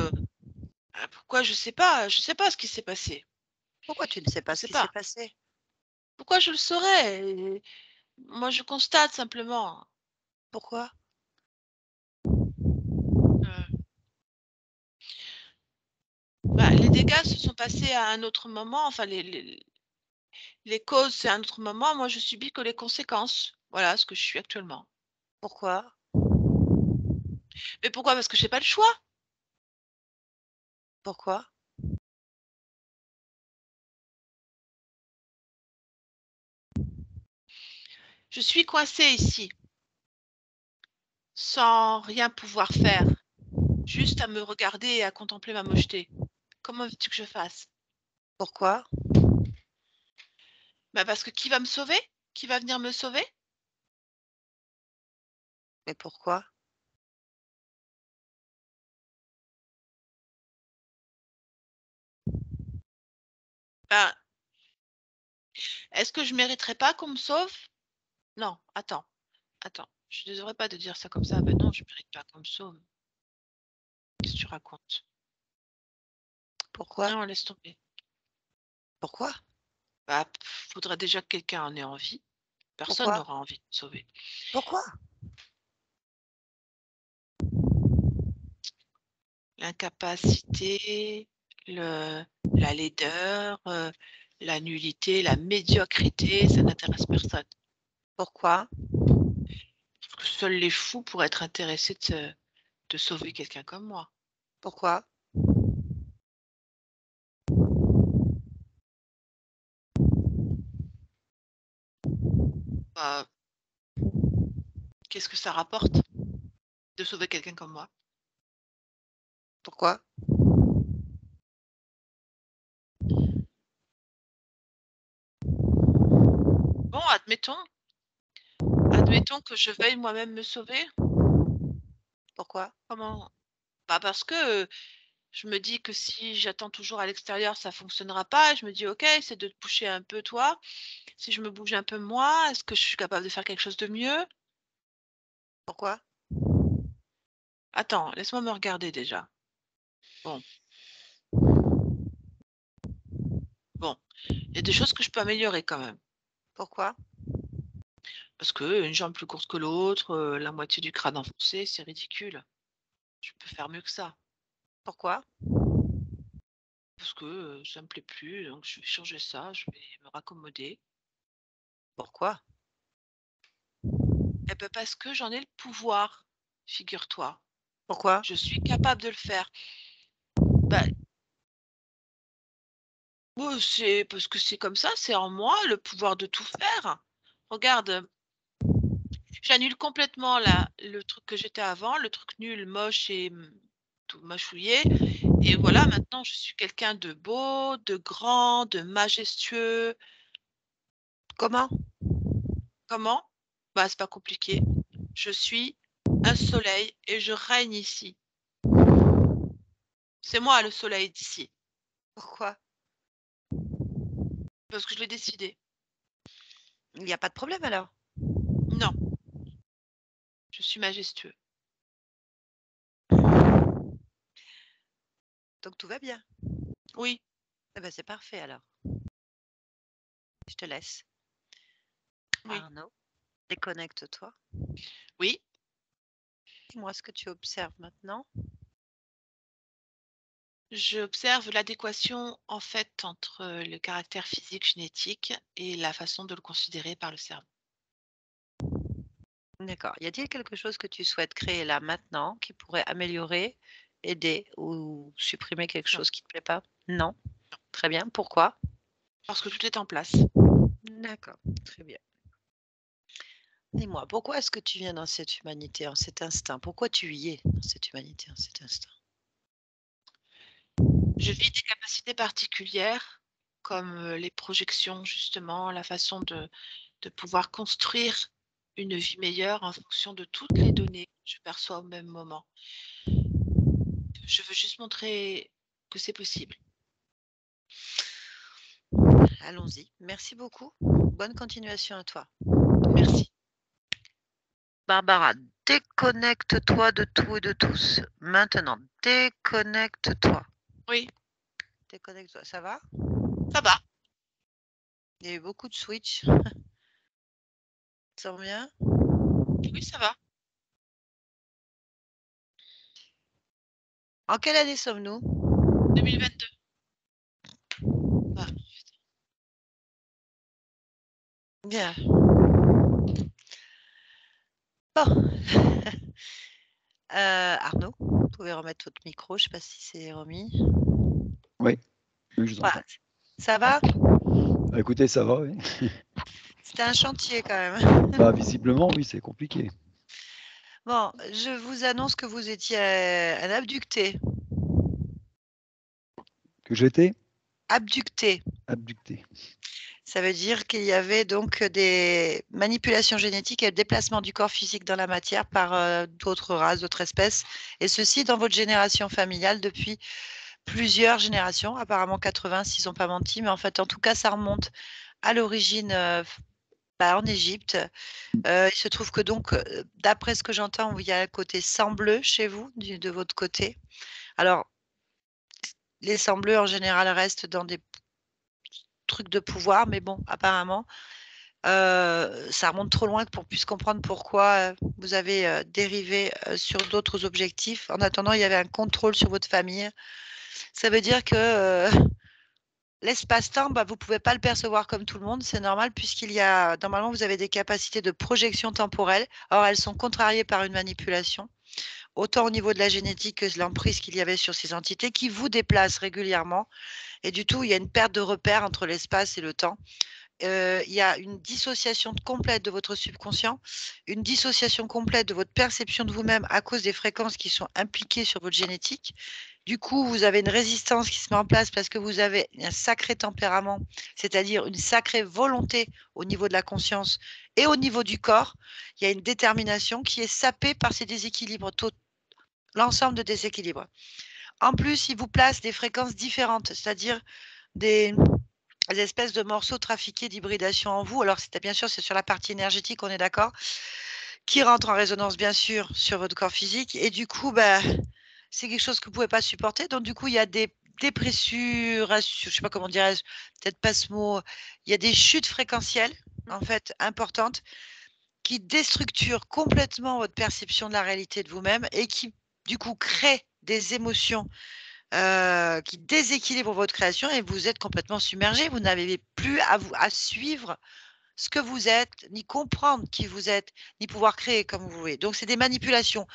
pourquoi? Je sais pas ce qui s'est passé. Pourquoi tu ne sais Je pas ce sais qui s'est pas. passé? Pourquoi je le saurais? Moi, je constate simplement. Pourquoi? Heu, les dégâts se sont passés à un autre moment, enfin les causes, c'est à un autre moment. Moi, je subis que les conséquences. Voilà ce que je suis actuellement. Pourquoi? Mais pourquoi? Parce que j'ai pas le choix. Pourquoi? Je suis coincée ici, sans rien pouvoir faire, juste à me regarder et à contempler ma mocheté. Comment veux-tu que je fasse? Pourquoi? Parce que qui va me sauver? Qui va venir me sauver? Mais pourquoi? Ben, est-ce que je mériterais pas qu'on me sauve? Non, attends, attends. Je ne devrais pas te dire ça comme ça. Ben non, je mérite pas qu'on me sauve. Qu'est-ce que tu racontes? Pourquoi? Non, laisse tomber. Pourquoi? Faudrait déjà que quelqu'un en ait envie. Personne Pourquoi? n'aura envie de me sauver. Pourquoi? L'incapacité, la laideur, la nullité, la médiocrité, ça n'intéresse personne. Pourquoi? Parce que seuls les fous pourraient être intéressés de sauver quelqu'un comme moi. Pourquoi? Bah, qu'est-ce que ça rapporte de sauver quelqu'un comme moi? Pourquoi? Bon, admettons que je veuille moi-même me sauver. Pourquoi? Comment? Parce que je me dis que si j'attends toujours à l'extérieur, ça fonctionnera pas. Je me dis, ok, c'est de te bouger un peu toi. Si je me bouge un peu moi, est-ce que je suis capable de faire quelque chose de mieux? Pourquoi? Attends, laisse-moi me regarder déjà. Bon, bon, il y a des choses que je peux améliorer quand même. Pourquoi? Parce que une jambe plus courte que l'autre, la moitié du crâne enfoncé, c'est ridicule. Je peux faire mieux que ça. Pourquoi? Parce que, ça me plaît plus, donc je vais changer ça, je vais me raccommoder. Pourquoi? Eh ben, parce que j'en ai le pouvoir, figure-toi. Pourquoi? Je suis capable de le faire. Bah, c'est parce que c'est comme ça, c'est en moi le pouvoir de tout faire. Regarde, j'annule complètement le truc que j'étais avant, le truc nul, moche et tout mâchouillé et voilà, maintenant je suis quelqu'un de beau, de grand, de majestueux. Comment? Comment? Bah, c'est pas compliqué. Je suis un soleil et je règne ici. C'est moi le soleil d'ici, Pourquoi? parce que je l'ai décidé. Il n'y a pas de problème alors? Non, je suis majestueux. Donc tout va bien? Oui, Eh ben, c'est parfait alors. Je te laisse. oui, Arnaud, déconnecte-toi. oui. Dis-moi ce que tu observes maintenant. J'observe l'adéquation en fait entre le caractère physique génétique et la façon de le considérer par le cerveau. D'accord. Y a-t-il quelque chose que tu souhaites créer là maintenant qui pourrait améliorer, aider ou supprimer quelque Non, chose qui ne te plaît pas? Non? non, Très bien. Pourquoi? parce que tout est en place. D'accord, très bien. Dis-moi, pourquoi est-ce que tu viens dans cette humanité, en cet instinct? Pourquoi tu y es dans cette humanité, en cet instinct? Je vis des capacités particulières, comme les projections justement, la façon de pouvoir construire une vie meilleure en fonction de toutes les données que je perçois au même moment. Je veux juste montrer que c'est possible. Allons-y. Merci beaucoup. Bonne continuation à toi. Merci. Barbara, déconnecte-toi de tout et de tous. Maintenant, déconnecte-toi. Oui, Déconnecte-toi. Ça va? ça va. Il y a eu beaucoup de switch. Ça sent bien? Oui, ça va. En quelle année sommes-nous? 2022. Ah, Bien. Bon. Arnaud, vous pouvez remettre votre micro, je ne sais pas si c'est remis. Oui, oui, je vous Voilà. entends. Ça va? Bah, écoutez, ça va, oui. C'était un chantier quand même. Bah, visiblement, oui, c'est compliqué. Bon, je vous annonce que vous étiez un abducté. Que j'étais Abducté. abducté. Ça veut dire qu'il y avait donc des manipulations génétiques et le déplacement du corps physique dans la matière par d'autres races, d'autres espèces, et ceci dans votre génération familiale depuis plusieurs générations. Apparemment 80 s'ils n'ont pas menti, mais en fait, en tout cas, ça remonte à l'origine en Égypte. Il se trouve que donc, d'après ce que j'entends, il y a un côté sang bleu chez vous, de votre côté. Alors, les sangs bleus, en général, restent dans des trucs de pouvoir, mais bon, apparemment, ça remonte trop loin pour qu'on puisse comprendre pourquoi vous avez dérivé sur d'autres objectifs. En attendant, il y avait un contrôle sur votre famille. Ça veut dire que l'espace-temps, vous ne pouvez pas le percevoir comme tout le monde, c'est normal puisqu'il y a, normalement, vous avez des capacités de projection temporelle. Or, elles sont contrariées par une manipulation, autant au niveau de la génétique que de l'emprise qu'il y avait sur ces entités qui vous déplacent régulièrement. Et du tout, il y a une perte de repère entre l'espace et le temps. Il y a une dissociation complète de votre subconscient, une dissociation complète de votre perception de vous-même à cause des fréquences qui sont impliquées sur votre génétique. Du coup, vous avez une résistance qui se met en place parce que vous avez un sacré tempérament, c'est-à-dire une sacrée volonté au niveau de la conscience et au niveau du corps. Il y a une détermination qui est sapée par ces déséquilibres, l'ensemble de déséquilibres. En plus, il vous place des fréquences différentes, c'est-à-dire des espèces de morceaux trafiqués d'hybridation en vous. Alors, bien sûr, c'est sur la partie énergétique, on est d'accord, qui rentre en résonance, bien sûr, sur votre corps physique. Et du coup, c'est quelque chose que vous ne pouvez pas supporter. Donc, du coup, il y a des dépressurations, je ne sais pas comment dirais-je, peut-être pas ce mot, il y a des chutes fréquentielles, en fait, importantes. qui déstructure complètement votre perception de la réalité de vous-même et qui, du coup, crée des émotions qui déséquilibrent votre création et vous êtes complètement submergé. Vous n'avez plus à suivre ce que vous êtes, ni comprendre qui vous êtes, ni pouvoir créer comme vous voulez. Donc, c'est des manipulations.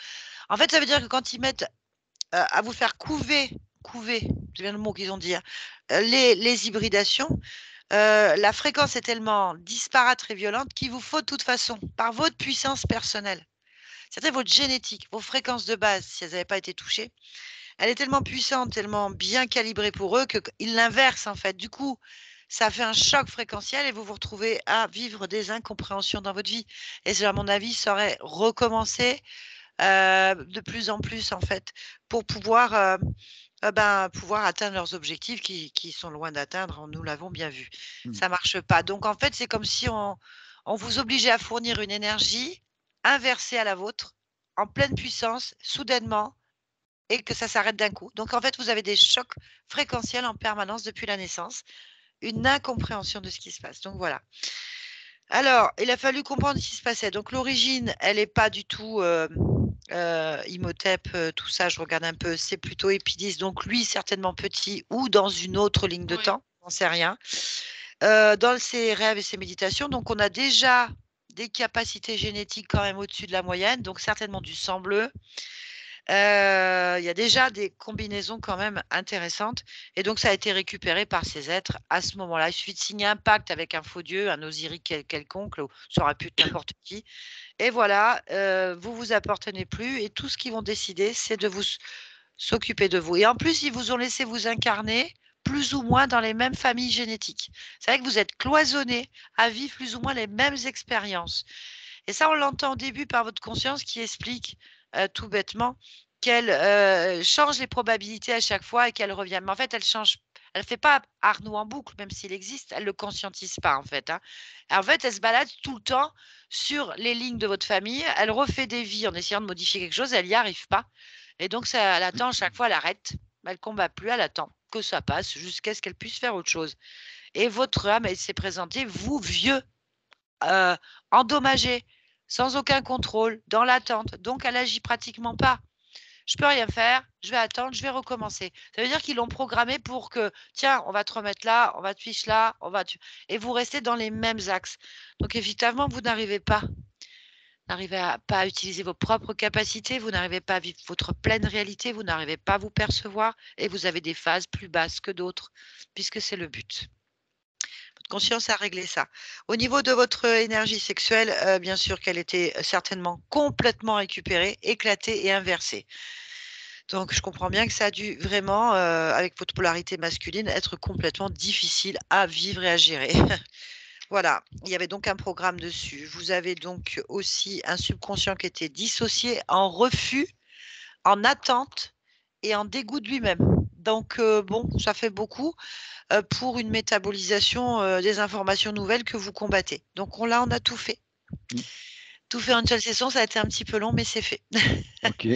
En fait, ça veut dire que quand ils mettent à vous faire couver, c'est bien le mot qu'ils ont dit, hein, les hybridations, la fréquence est tellement disparate et violente qu'il vous faut de toute façon, par votre puissance personnelle, c'est-à-dire votre génétique, vos fréquences de base, si elles n'avaient pas été touchées, elle est tellement puissante, tellement bien calibrée pour eux qu'ils l'inversent en fait. Du coup, ça fait un choc fréquentiel et vous vous retrouvez à vivre des incompréhensions dans votre vie. Et à mon avis, ça aurait recommencé de plus en plus en fait pour pouvoir pouvoir atteindre leurs objectifs qui sont loin d'atteindre, nous l'avons bien vu. Ça marche pas. Donc en fait, c'est comme si on vous obligeait à fournir une énergie inversée à la vôtre, en pleine puissance, soudainement, et que ça s'arrête d'un coup. Donc en fait, vous avez des chocs fréquentiels en permanence depuis la naissance, une incompréhension de ce qui se passe. Donc voilà. Alors, il a fallu comprendre ce qui se passait. Donc l'origine, elle n'est pas du tout Imhotep, tout ça, je regarde un peu, c'est plutôt Épidis, donc lui certainement petit ou dans une autre ligne de temps, on ne sait rien. Dans ses rêves et ses méditations, donc on a déjà des capacités génétiques quand même au-dessus de la moyenne, donc certainement du sang bleu. Il y a déjà des combinaisons quand même intéressantes et donc ça a été récupéré par ces êtres à ce moment-là. Il suffit de signer un pacte avec un faux dieu, un Osiris quelconque, ça aurait pu être n'importe qui. Et voilà, vous vous appartenez plus et tout ce qu'ils vont décider, c'est de vous s'occuper de vous. Et en plus, ils vous ont laissé vous incarner plus ou moins dans les mêmes familles génétiques. C'est vrai que vous êtes cloisonnés à vivre plus ou moins les mêmes expériences. Et ça, on l'entend au début par votre conscience qui explique tout bêtement qu'elle change les probabilités à chaque fois et qu'elle revient. Mais en fait, elle change. Elle ne fait pas Arnaud en boucle, même s'il existe, elle ne le conscientise pas en fait. Hein. En fait, elle se balade tout le temps sur les lignes de votre famille, elle refait des vies en essayant de modifier quelque chose, elle n'y arrive pas. Et donc, ça, elle attend, chaque fois, elle arrête, elle ne combat plus, elle attend que ça passe jusqu'à ce qu'elle puisse faire autre chose. Et votre âme, elle s'est présentée, vous, vieux, endommagé, sans aucun contrôle, dans l'attente. Donc, elle n'agit pratiquement pas. Je peux rien faire, je vais attendre, je vais recommencer. Ça veut dire qu'ils l'ont programmé pour que, tiens, on va te remettre là, on va te fiche là, et vous restez dans les mêmes axes. Donc, évidemment, vous n'arrivez pas. N'arrivez pas à utiliser vos propres capacités, vous n'arrivez pas à vivre votre pleine réalité, vous n'arrivez pas à vous percevoir et vous avez des phases plus basses que d'autres, puisque c'est le but. Votre conscience a réglé ça. Au niveau de votre énergie sexuelle, bien sûr qu'elle était certainement complètement récupérée, éclatée et inversée. Donc, je comprends bien que ça a dû vraiment, avec votre polarité masculine, être complètement difficile à vivre et à gérer. Voilà, il y avait donc un programme dessus. Vous avez donc aussi un subconscient qui était dissocié, en refus, en attente et en dégoût de lui-même. Donc, bon, ça fait beaucoup pour une métabolisation des informations nouvelles que vous combattez. Donc, on a tout fait. Tout fait en une seule session, ça a été un petit peu long, mais c'est fait. Ok,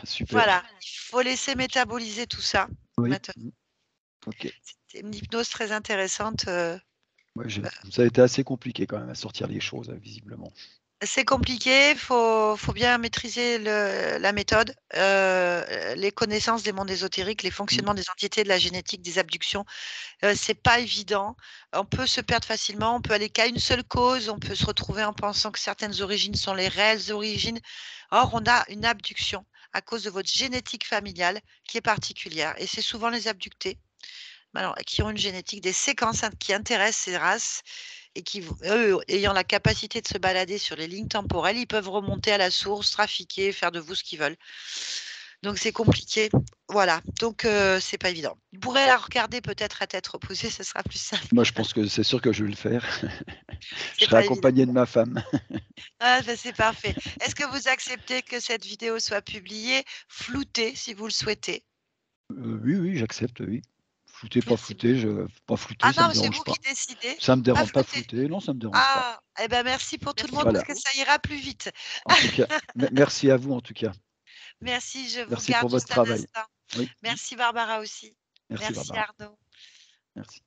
super. Voilà, il faut laisser métaboliser tout ça. Oui. Maintenant. Ok. C'était une hypnose très intéressante. Ouais, ça a été assez compliqué quand même à sortir les choses, visiblement. C'est compliqué, faut bien maîtriser la méthode, les connaissances des mondes ésotériques, les fonctionnements des entités, de la génétique, des abductions. C'est pas évident. On peut se perdre facilement, on peut aller qu'à une seule cause, on peut se retrouver en pensant que certaines origines sont les réelles origines. Or, on a une abduction à cause de votre génétique familiale qui est particulière. Et c'est souvent les abductés qui ont une génétique, des séquences qui intéressent ces races et qui, eux, ayant la capacité de se balader sur les lignes temporelles, ils peuvent remonter à la source, trafiquer, faire de vous ce qu'ils veulent. Donc, c'est compliqué. Voilà. Donc, c'est pas évident. Vous pourrez la regarder peut-être à tête reposée, ce sera plus simple. Moi, je pense que c'est sûr que je vais le faire. Je serai accompagné de ma femme. Ah, ben c'est parfait. Est-ce que vous acceptez que cette vidéo soit publiée, floutée, si vous le souhaitez? Oui, j'accepte, oui. Flouté, pas flouté, Ah ça non, me c'est dérange vous pas. qui décidez. Ça me dérange pas Flouté. flouté, non, ça me dérange pas. Ah, eh ben merci pour tout le monde Voilà. parce que ça ira plus vite. En tout cas, merci à vous en tout cas. Merci, je vous Merci garde pour votre juste un travail. instant. Oui. Merci Barbara aussi. Merci Merci Barbara. Arnaud. Merci.